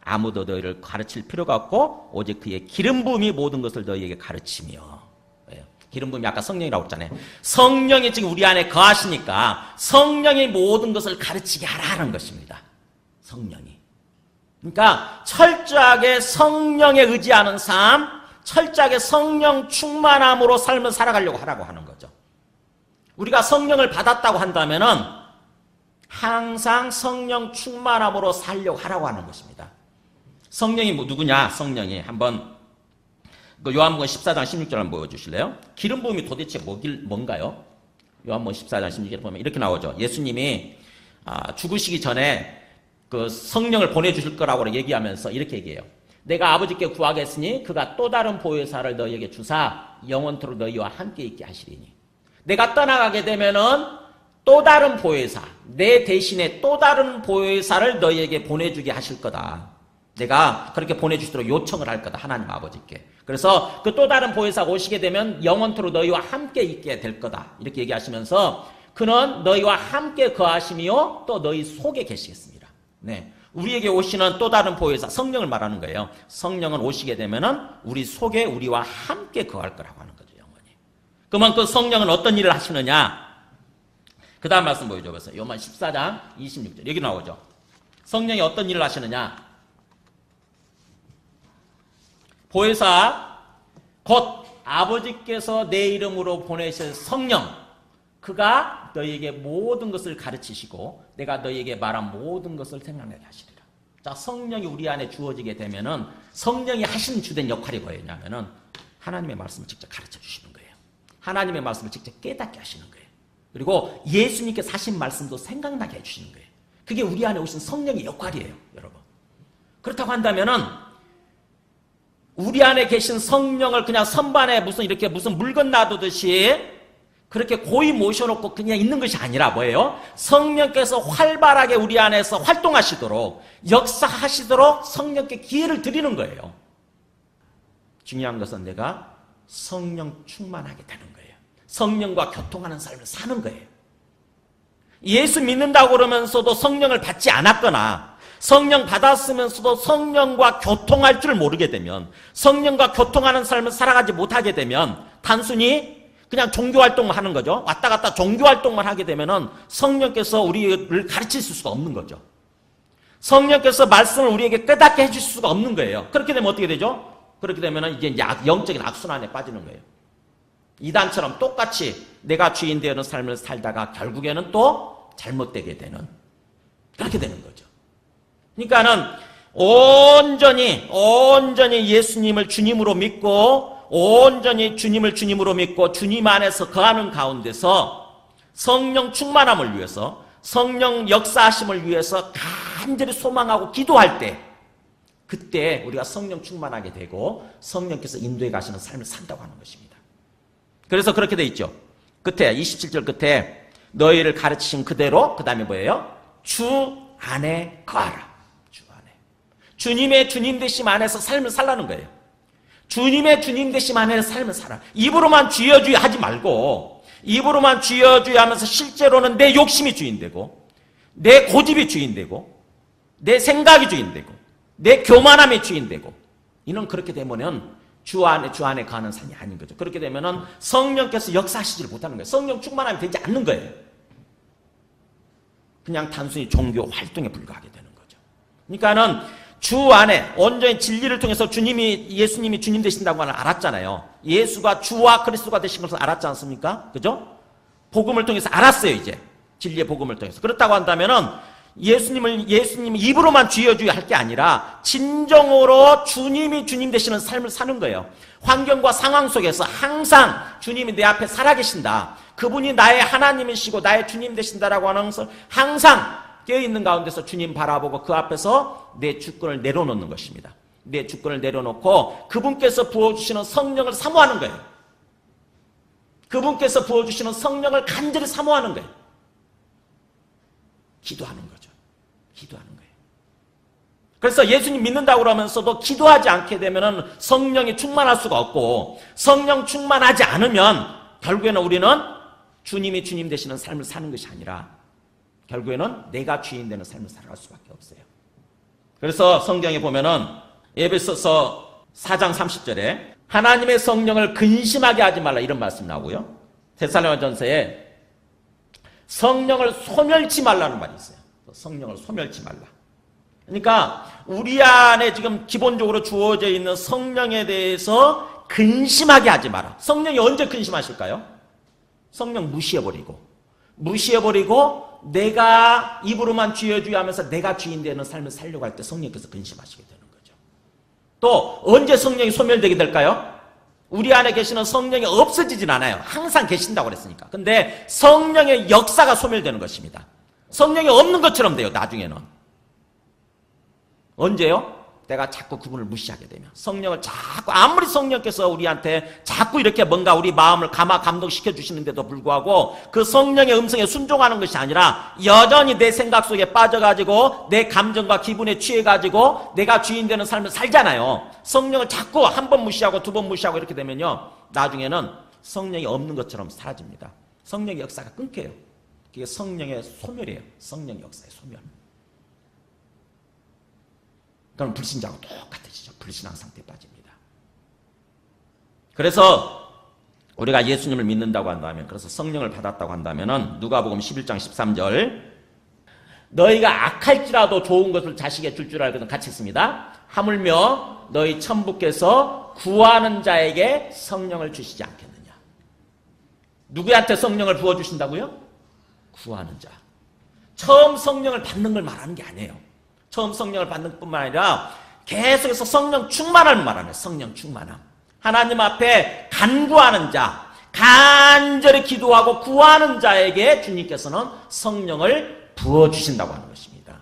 아무도 너희를 가르칠 필요가 없고 오직 그의 기름 부음이 모든 것을 너희에게 가르치며. 왜요? 기름 부음이 아까 성령이라고 했잖아요. 성령이 지금 우리 안에 거하시니까 성령이 모든 것을 가르치게 하라는 것입니다. 성령이. 그러니까 철저하게 성령에 의지하는 삶, 철저하게 성령 충만함으로 삶을 살아가려고 하라고 하는 거죠. 우리가 성령을 받았다고 한다면은 항상 성령 충만함으로 살려고 하라고 하는 것입니다. 성령이 누구냐? 성령이 한번 요한복음 14장 16절 한번 보여주실래요? 기름 부음이 도대체 뭔가요? 요한복음 14장 16절 보면 이렇게 나오죠. 예수님이 죽으시기 전에 그 성령을 보내주실 거라고 얘기하면서 이렇게 얘기해요. 내가 아버지께 구하겠으니 그가 또 다른 보혜사를 너희에게 주사 영원토록 너희와 함께 있게 하시리니. 내가 떠나가게 되면은 또 다른 보혜사, 내 대신에 또 다른 보혜사를 너희에게 보내주게 하실 거다. 내가 그렇게 보내주시도록 요청을 할 거다. 하나님 아버지께. 그래서 그 또 다른 보혜사가 오시게 되면 영원토록 너희와 함께 있게 될 거다. 이렇게 얘기하시면서 그는 너희와 함께 거하시며 또 너희 속에 계시겠습니다. 네. 우리에게 오시는 또 다른 보혜사, 성령을 말하는 거예요. 성령은 오시게 되면은 우리 속에 우리와 함께 거할 거라고 하는 거죠, 영원히. 그러면 그 성령은 어떤 일을 하시느냐? 그 다음 말씀 보여줘보세요. 요한 14장 26절. 여기 나오죠. 성령이 어떤 일을 하시느냐? 보혜사, 곧 아버지께서 내 이름으로 보내실 성령, 그가 너희에게 모든 것을 가르치시고 내가 너희에게 말한 모든 것을 생각나게 하시리라. 자, 성령이 우리 안에 주어지게 되면은 성령이 하신 주된 역할이 뭐였냐면은 하나님의 말씀을 직접 가르쳐 주시는 거예요. 하나님의 말씀을 직접 깨닫게 하시는 거예요. 그리고 예수님께서 하신 말씀도 생각나게 해주시는 거예요. 그게 우리 안에 오신 성령의 역할이에요, 여러분. 그렇다고 한다면은 우리 안에 계신 성령을 그냥 선반에 무슨 물건 놔두듯이 그렇게 고이 모셔놓고 그냥 있는 것이 아니라 뭐예요? 성령께서 활발하게 우리 안에서 활동하시도록, 역사하시도록 성령께 기회를 드리는 거예요. 중요한 것은 내가 성령 충만하게 되는 거예요. 성령과 교통하는 삶을 사는 거예요. 예수 믿는다고 그러면서도 성령을 받지 않았거나 성령 받았으면서도 성령과 교통할 줄 모르게 되면, 성령과 교통하는 삶을 살아가지 못하게 되면 단순히 그냥 종교활동만 하는 거죠. 왔다 갔다 종교활동만 하게 되면은 성령께서 우리를 가르칠 수가 없는 거죠. 성령께서 말씀을 우리에게 깨닫게 해줄 수가 없는 거예요. 그렇게 되면 어떻게 되죠? 그렇게 되면 이제 영적인 악순환에 빠지는 거예요. 이단처럼 똑같이 내가 주인 되는 삶을 살다가 결국에는 또 잘못되게 되는, 그렇게 되는 거죠. 그러니까는 온전히 예수님을 주님으로 믿고 온전히 주님을 주님으로 믿고 주님 안에서 거하는 가운데서 성령 충만함을 위해서, 성령 역사하심을 위해서 간절히 소망하고 기도할 때, 그때 우리가 성령 충만하게 되고 성령께서 인도해 가시는 삶을 산다고 하는 것입니다. 그래서 그렇게 돼 있죠. 끝에 27절 끝에 너희를 가르치신 그대로, 그 다음에 뭐예요? 주 안에 거하라. 주 안에. 주님의 주님 되심 안에서 삶을 살라는 거예요. 주님의 주님 되심 안에서 삶을 살아. 입으로만 주여 주여 하지 말고, 입으로만 주여 주여 하면서 실제로는 내 욕심이 주인되고, 내 고집이 주인되고, 내 생각이 주인되고, 내 교만함이 주인되고, 이는 그렇게 되면은 주 안에 가는 삶이 아닌 거죠. 그렇게 되면은 성령께서 역사하시지를 못하는 거예요. 성령 충만함이 되지 않는 거예요. 그냥 단순히 종교 활동에 불과하게 되는 거죠. 그러니까는 주 안에 온전히 진리를 통해서 예수님이 주님 되신다고 하는 알았잖아요. 예수가 주와 그리스도가 되신 것을 알았지 않습니까? 그죠? 복음을 통해서 알았어요, 이제. 진리의 복음을 통해서. 그렇다고 한다면은 예수님이 입으로만 주여 주여 할 게 아니라 진정으로 주님이 주님 되시는 삶을 사는 거예요. 환경과 상황 속에서 항상 주님이 내 앞에 살아계신다. 그분이 나의 하나님이시고 나의 주님 되신다라고 하는 것을 항상 깨어있는 가운데서 주님 바라보고 그 앞에서 내 주권을 내려놓는 것입니다. 내 주권을 내려놓고 그분께서 부어주시는 성령을 사모하는 거예요. 그분께서 부어주시는 성령을 간절히 사모하는 거예요. 기도하는 거죠. 기도하는 거예요. 그래서 예수님 믿는다고 그러면서도 기도하지 않게 되면 성령이 충만할 수가 없고, 성령 충만하지 않으면 결국에는 우리는 주님이 주님 되시는 삶을 사는 것이 아니라 결국에는 내가 주인 되는 삶을 살아갈 수밖에 없어요. 그래서 성경에 보면은 에베소서 4장 30절에 하나님의 성령을 근심하게 하지 말라, 이런 말씀 나오고요. 데살로니가전서에 성령을 소멸치 말라는 말이 있어요. 성령을 소멸치 말라. 그러니까 우리 안에 지금 기본적으로 주어져 있는 성령에 대해서 근심하게 하지 마라. 성령이 언제 근심하실까요? 성령 무시해버리고 내가 입으로만 주여 주여 하면서 내가 주인 되는 삶을 살려고 할 때 성령께서 근심하시게 되는 거죠. 또 언제 성령이 소멸되게 될까요? 우리 안에 계시는 성령이 없어지진 않아요. 항상 계신다고 그랬으니까. 근데 성령의 역사가 소멸되는 것입니다. 성령이 없는 것처럼 돼요, 나중에는. 언제요? 내가 자꾸 그분을 무시하게 되면. 성령을 자꾸, 아무리 성령께서 우리한테 자꾸 이렇게 뭔가 우리 마음을 감동시켜 주시는데도 불구하고 그 성령의 음성에 순종하는 것이 아니라 여전히 내 생각 속에 빠져가지고 내 감정과 기분에 취해가지고 내가 주인 되는 삶을 살잖아요. 성령을 자꾸 한 번 무시하고 두 번 무시하고 이렇게 되면요, 나중에는 성령이 없는 것처럼 사라집니다. 성령의 역사가 끊겨요. 그게 성령의 소멸이에요. 성령의 역사의 소멸. 그럼 불신자하고 똑같아지죠. 불신앙 상태에 빠집니다. 그래서 우리가 예수님을 믿는다고 한다면, 그래서 성령을 받았다고 한다면 누가복음 11장 13절 너희가 악할지라도 좋은 것을 자식에게 줄 줄 알거든, 같이 있습니다. 하물며 너희 천부께서 구하는 자에게 성령을 주시지 않겠느냐. 누구한테 성령을 부어주신다고요? 구하는 자. 처음 성령을 받는 걸 말하는 게 아니에요. 처음 성령을 받는 뿐만 아니라 계속해서 성령 충만함을 말하는, 성령 충만함. 하나님 앞에 간구하는 자, 간절히 기도하고 구하는 자에게 주님께서는 성령을 부어주신다고 하는 것입니다.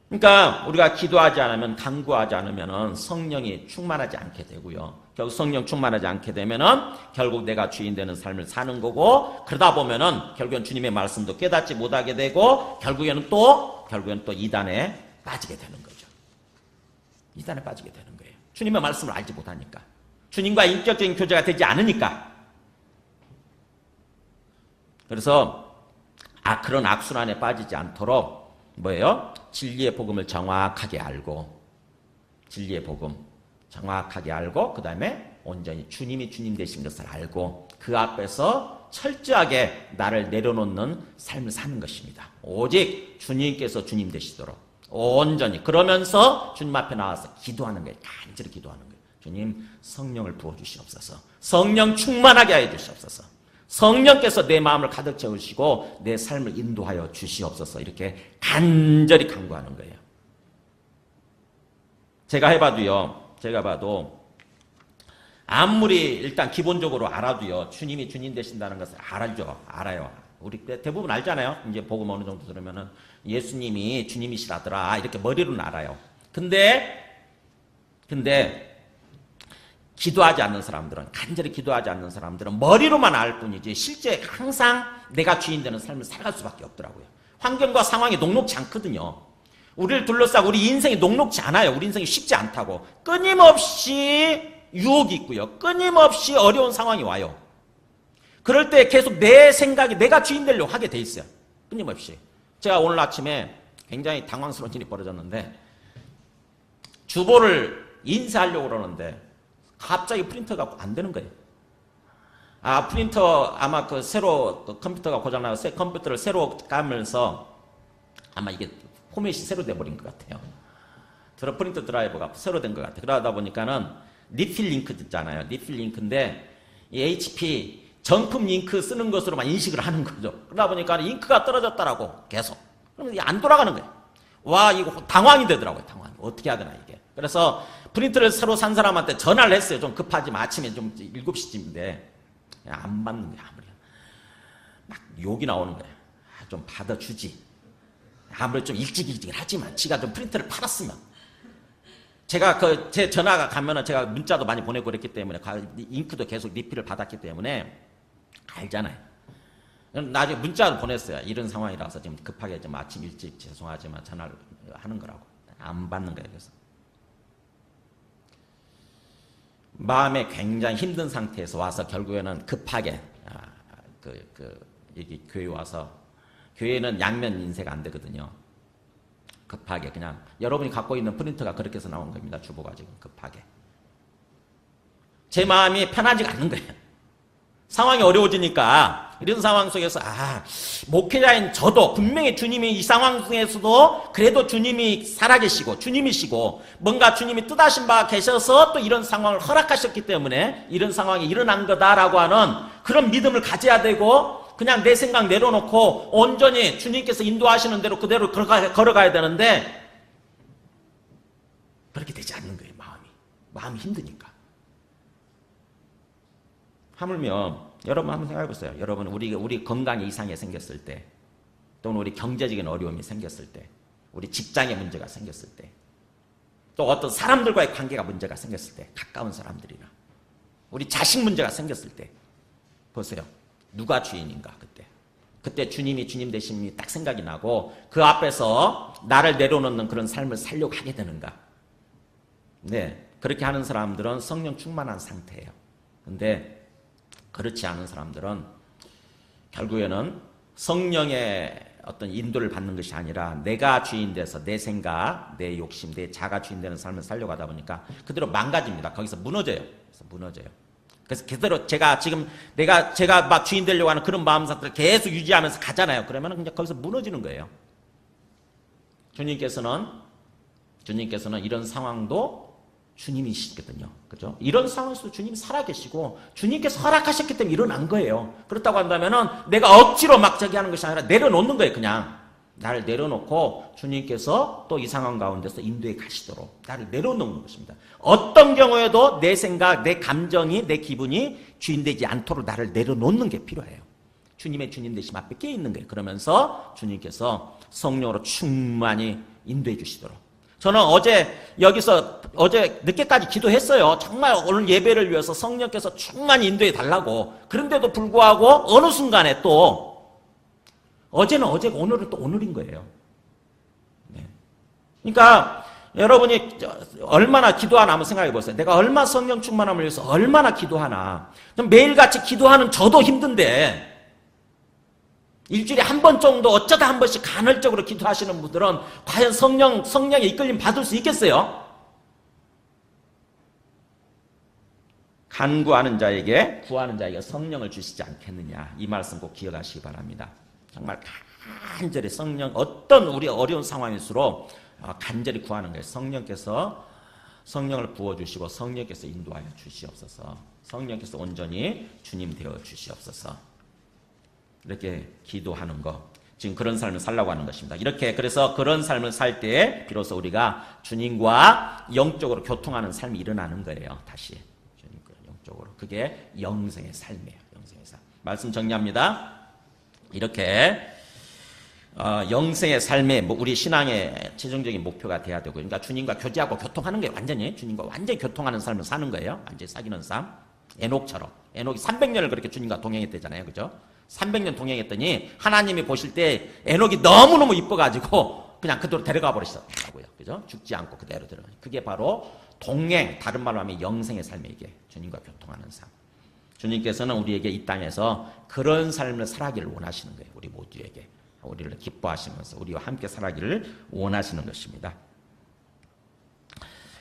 그러니까 우리가 기도하지 않으면, 간구하지 않으면 성령이 충만하지 않게 되고요. 결국 성령 충만하지 않게 되면은 결국 내가 주인 되는 삶을 사는 거고, 그러다 보면은 결국엔 주님의 말씀도 깨닫지 못하게 되고, 결국에는 또 이단에 빠지게 되는 거죠. 이단에 빠지게 되는 거예요. 주님의 말씀을 알지 못하니까, 주님과 인격적인 교제가 되지 않으니까. 그래서 그런 악순환에 빠지지 않도록 뭐예요? 진리의 복음을 정확하게 알고, 진리의 복음 정확하게 알고, 그 다음에 온전히 주님이 주님 되신 것을 알고, 그 앞에서 철저하게 나를 내려놓는 삶을 사는 것입니다. 오직 주님께서 주님 되시도록 온전히 그러면서 주님 앞에 나와서 기도하는 거예요. 간절히 기도하는 거예요. 주님 성령을 부어주시옵소서. 성령 충만하게 하여 주시옵소서. 성령께서 내 마음을 가득 채우시고 내 삶을 인도하여 주시옵소서. 이렇게 간절히 간구하는 거예요. 제가 봐도 아무리 일단 기본적으로 알아도요, 주님이 주님 되신다는 것을 알아요. 우리 대부분 알잖아요. 이제 복음 어느 정도 들으면은 예수님이 주님이시라더라. 이렇게 머리로는 알아요. 근데 기도하지 않는 사람들은, 간절히 기도하지 않는 사람들은 머리로만 알 뿐이지 실제 항상 내가 주인 되는 삶을 살아갈 수밖에 없더라고요. 환경과 상황이 녹록지 않거든요. 우리를 둘러싸고 우리 인생이 녹록지 않아요. 우리 인생이 쉽지 않다고. 끊임없이 유혹이 있고요. 끊임없이 어려운 상황이 와요. 그럴 때 계속 내 생각이 내가 주인 되려고 하게 돼 있어요. 끊임없이. 제가 오늘 아침에 굉장히 당황스러운 일이 벌어졌는데 주보를 인쇄하려고 그러는데 갑자기 프린터가 안 되는 거예요. 프린터 아마 컴퓨터가 고장나서 컴퓨터를 새로 까면서 아마 이게 포맷이 새로 돼버린 것 같아요. 프린터 드라이버가 새로 된 것 같아요. 그러다 보니까는 리필 링크 있잖아요. 리필 링크인데 이 HP 정품 잉크 쓰는 것으로만 인식을 하는 거죠. 그러다 보니까 잉크가 떨어졌다라고 계속. 그러면 이게 안 돌아가는 거예요. 와, 이거 당황이 되더라고요. 당황. 어떻게 하더라 이게. 그래서 프린터를 새로 산 사람한테 전화를 했어요. 좀 급하지만 아침에 좀 7시쯤인데 안 받는 거야. 아무리. 막 욕이 나오는 거예요. 좀 받아주지. 아무리 좀 일찍 하지만 지가 좀 프린터를 팔았으면. 제가 제 전화가 가면은 제가 문자도 많이 보내고 그랬기 때문에 잉크도 계속 리필을 받았기 때문에 알잖아요. 나중에 문자를 보냈어요. 이런 상황이라서 지금 급하게 좀 아침 일찍 죄송하지만 전화를 하는 거라고. 안 받는 거예요. 그래서 마음에 굉장히 힘든 상태에서 와서 결국에는 급하게 여기 교회 와서, 교회는 양면 인쇄가 안 되거든요. 급하게 그냥 여러분이 갖고 있는 프린터가 그렇게 해서 나온 겁니다. 주보가 지금 급하게. 제 마음이 편하지가 않는 거예요. 상황이 어려워지니까 이런 상황 속에서 목회자인 저도 분명히 주님이 이 상황 중에서도 그래도 주님이 살아계시고 주님이시고 뭔가 주님이 뜻하신 바가 계셔서 또 이런 상황을 허락하셨기 때문에 이런 상황이 일어난 거다라고 하는 그런 믿음을 가져야 되고, 그냥 내 생각 내려놓고 온전히 주님께서 인도하시는 대로 그대로 걸어가야 되는데 그렇게 되지 않는 거예요. 마음이 힘드니까. 하물며 여러분 한번 생각해 보세요. 여러분 우리 건강에 이상이 생겼을 때, 또는 우리 경제적인 어려움이 생겼을 때, 우리 직장에 문제가 생겼을 때, 또 어떤 사람들과의 관계가 문제가 생겼을 때, 가까운 사람들이나 우리 자식 문제가 생겼을 때 보세요. 누가 주인인가 그때 주님이 주님 되심이 딱 생각이 나고 그 앞에서 나를 내려놓는 그런 삶을 살려고 하게 되는가. 네, 그렇게 하는 사람들은 성령 충만한 상태예요. 근데 그렇지 않은 사람들은 결국에는 성령의 어떤 인도를 받는 것이 아니라 내가 주인 돼서 내 생각, 내 욕심, 내 자가 주인 되는 삶을 살려고 하다 보니까 그대로 망가집니다. 거기서 무너져요. 그래서 그대로 제가 막 주인 되려고 하는 그런 마음 상태를 계속 유지하면서 가잖아요. 그러면 그냥 거기서 무너지는 거예요. 주님께서는 이런 상황도 주님이시거든요. 그죠? 이런 상황에서도 주님이 살아계시고 주님께서 허락하셨기 때문에 일어난 거예요. 그렇다고 한다면은 내가 억지로 막 저기 하는 것이 아니라 내려놓는 거예요. 그냥 나를 내려놓고 주님께서 또 이 상황 가운데서 인도해 가시도록 나를 내려놓는 것입니다. 어떤 경우에도 내 생각, 내 감정이, 내 기분이 주인되지 않도록 나를 내려놓는 게 필요해요. 주님의 주님 되심 앞에 깨 있는 거예요. 그러면서 주님께서 성령으로 충만히 인도해 주시도록. 저는 어제 늦게까지 기도했어요. 정말 오늘 예배를 위해서 성령께서 충만히 인도해 달라고. 그런데도 불구하고 어느 순간에 또 어제는 어제고 오늘은 또 오늘인 거예요. 네. 그러니까 여러분이 얼마나 기도하나 한번 생각해 보세요. 내가 얼마나 성령 충만함을 위해서 얼마나 기도하나. 매일같이 기도하는 저도 힘든데 일주일에 한 번 정도 어쩌다 한 번씩 간헐적으로 기도하시는 분들은 과연 성령의 이끌림 받을 수 있겠어요? 간구하는 자에게 구하는 자에게 성령을 주시지 않겠느냐. 이 말씀 꼭 기억하시기 바랍니다. 정말 간절히 성령, 어떤 우리 어려운 상황일수록 간절히 구하는 거예요. 성령께서 성령을 부어주시고 성령께서 인도하여 주시옵소서. 성령께서 온전히 주님 되어 주시옵소서. 이렇게 기도하는 거, 지금 그런 삶을 살라고 하는 것입니다. 이렇게 그래서 그런 삶을 살 때 비로소 우리가 주님과 영적으로 교통하는 삶이 일어나는 거예요. 다시 주님과 영적으로. 그게 영생의 삶이에요. 영생의 삶. 말씀 정리합니다. 이렇게 영생의 삶의 우리 신앙의 최종적인 목표가 돼야 되고, 그러니까 주님과 교제하고 교통하는 거예요. 완전히 주님과 완전히 교통하는 삶을 사는 거예요. 완전히 사귀는 삶. 에녹처럼. 에녹이 300년을 그렇게 주님과 동행했대잖아요. 그죠? 300년 동행했더니 하나님이 보실 때 에녹이 너무너무 이뻐가지고 그냥 그대로 데려가 버리셨다고요. 그죠? 죽지 않고 그대로 데려가. 그게 바로 동행, 다른 말로 하면 영생의 삶이에요. 이게 주님과 교통하는 삶. 주님께서는 우리에게 이 땅에서 그런 삶을 살아가기를 원하시는 거예요. 우리 모두에게. 우리를 기뻐하시면서 우리와 함께 살아가기를 원하시는 것입니다.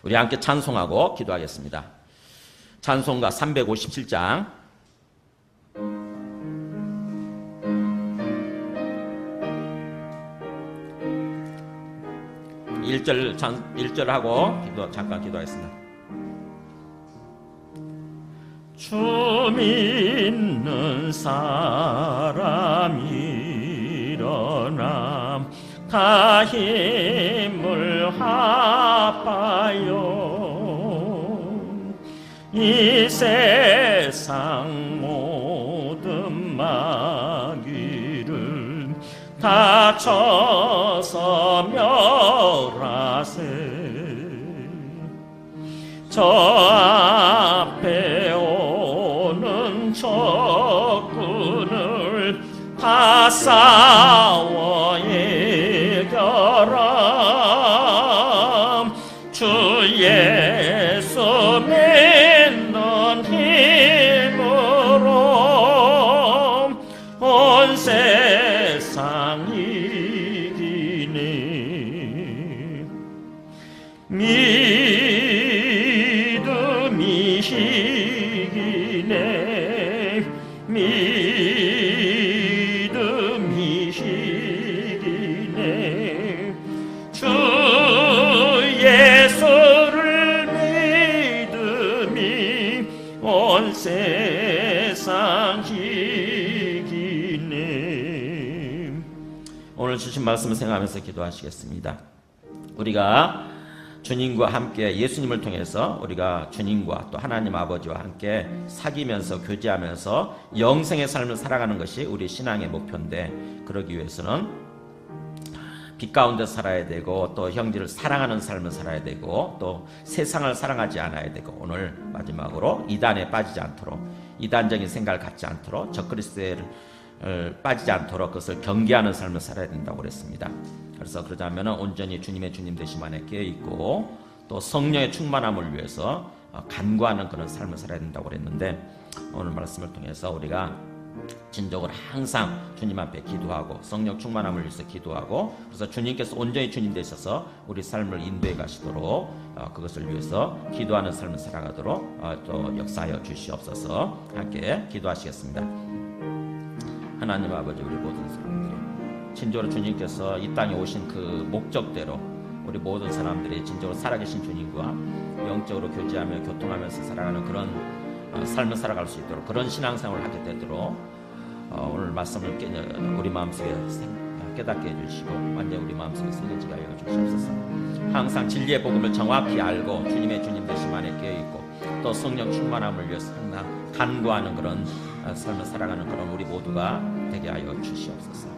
우리 함께 찬송하고 기도하겠습니다. 찬송가 357장 1절 하고 잠깐 기도하겠습니다. 주 믿는 사람이 일어나 다 힘을 합하여 이 세상 모든 마귀를 다 쳐서 멸하세. 저 앞에 오는 적군을 다 싸워 이겨라. 주 예수 믿는 힘으로 온 세상 이기네. 믿음이 이기네. 믿음이 이기네. 주 예수를 믿음이 온 세상 이기네. 오늘 주신 말씀을 생각하면서 기도하시겠습니다. 우리가 주님과 함께 예수님을 통해서 우리가 주님과 또 하나님 아버지와 함께 사귀면서 교제하면서 영생의 삶을 살아가는 것이 우리 신앙의 목표인데, 그러기 위해서는 빛 가운데 살아야 되고 또 형제를 사랑하는 삶을 살아야 되고 또 세상을 사랑하지 않아야 되고, 오늘 마지막으로 이단에 빠지지 않도록, 이단적인 생각을 갖지 않도록, 적그리스도를 빠지지 않도록 그것을 경계하는 삶을 살아야 된다고 그랬습니다. 그래서 그러자면 온전히 주님의 주님 되심 안에 깨어있고 또 성령의 충만함을 위해서 간구하는 그런 삶을 살아야 된다고 그랬는데, 오늘 말씀을 통해서 우리가 진정으로 항상 주님 앞에 기도하고 성령 충만함을 위해서 기도하고, 그래서 주님께서 온전히 주님 되셔서 우리 삶을 인도해 가시도록 그것을 위해서 기도하는 삶을 살아가도록 또 역사하여 주시옵소서. 함께 기도하시겠습니다. 하나님 아버지, 우리 모든 사람들이 진정으로 주님께서 이 땅에 오신 그 목적대로 우리 모든 사람들이 진정으로 살아계신 주님과 영적으로 교제하며 교통하면서 살아가는 그런 삶을 살아갈 수 있도록, 그런 신앙생활을 하게 되도록 오늘 말씀을 우리 마음속에 깨닫게 해주시고 완전히 우리 마음속에 새겨지게 하여 주시옵소서. 항상 진리의 복음을 정확히 알고 주님의 주님 되심 안에 깨어있고 또 성령 충만함을 위해서 항상 간구하는 그런 삶을 살아가는 그런 우리 모두가 되게 하여 주시옵소서.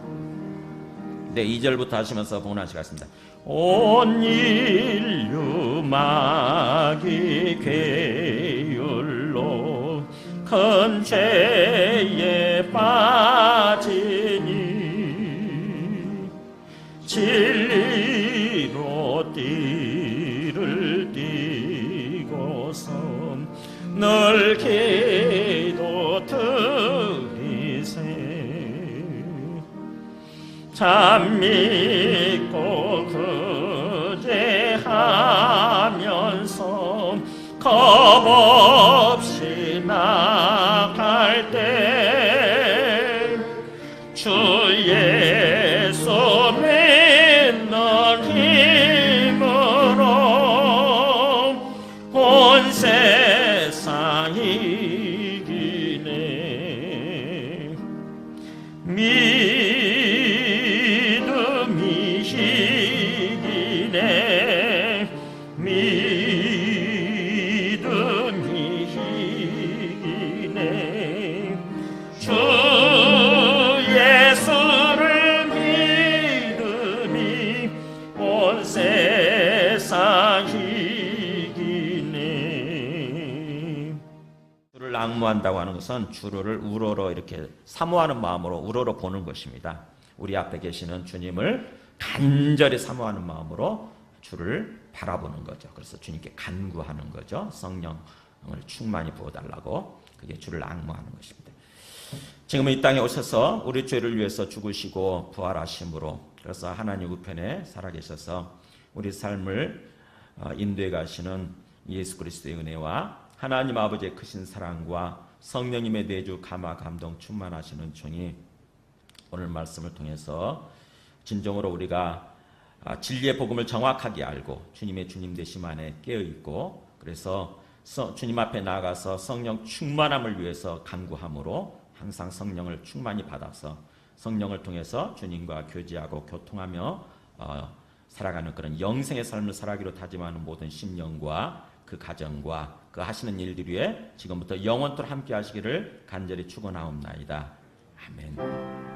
네, 2절부터 하시면서 봉헌하시겠습니다. 온 인류 마귀 괴율로 큰 죄에 빠지니 진리로 띠를 띠고서 늘 기도 드리세. 참 믿고 그제하면서 겁없이 나갈 때 주 예수 믿는 힘으로 온 세상 이기네. 믿음이 이기네. 믿음이 이기네. 주 예수를 믿음이 온 세상 이기네. 주를 앙무한다고 하는 것은 주를 우러러 이렇게 사모하는 마음으로 우러러 보는 것입니다. 우리 앞에 계시는 주님을 간절히 사모하는 마음으로 주를 바라보는 거죠. 그래서 주님께 간구하는 거죠. 성령을 충만히 부어달라고. 그게 주를 앙무하는 것입니다. 지금은 이 땅에 오셔서 우리 죄를 위해서 죽으시고 부활하심으로, 그래서 하나님 우편에 살아계셔서 우리 삶을 인도해 가시는 예수 그리스도의 은혜와 하나님 아버지의 크신 사랑과 성령님의 내주 감화 감동 충만하시는 종이 오늘 말씀을 통해서 진정으로 우리가 진리의 복음을 정확하게 알고 주님의 주님 되심 안에 깨어있고, 그래서 주님 앞에 나아가서 성령 충만함을 위해서 간구함으로 항상 성령을 충만히 받아서 성령을 통해서 주님과 교제하고 교통하며 살아가는 그런 영생의 삶을 살아가기로 다짐하는 모든 심령과 그 가정과 그 하시는 일들 위에 지금부터 영원토록 함께 하시기를 간절히 축원하옵나이다. 아멘.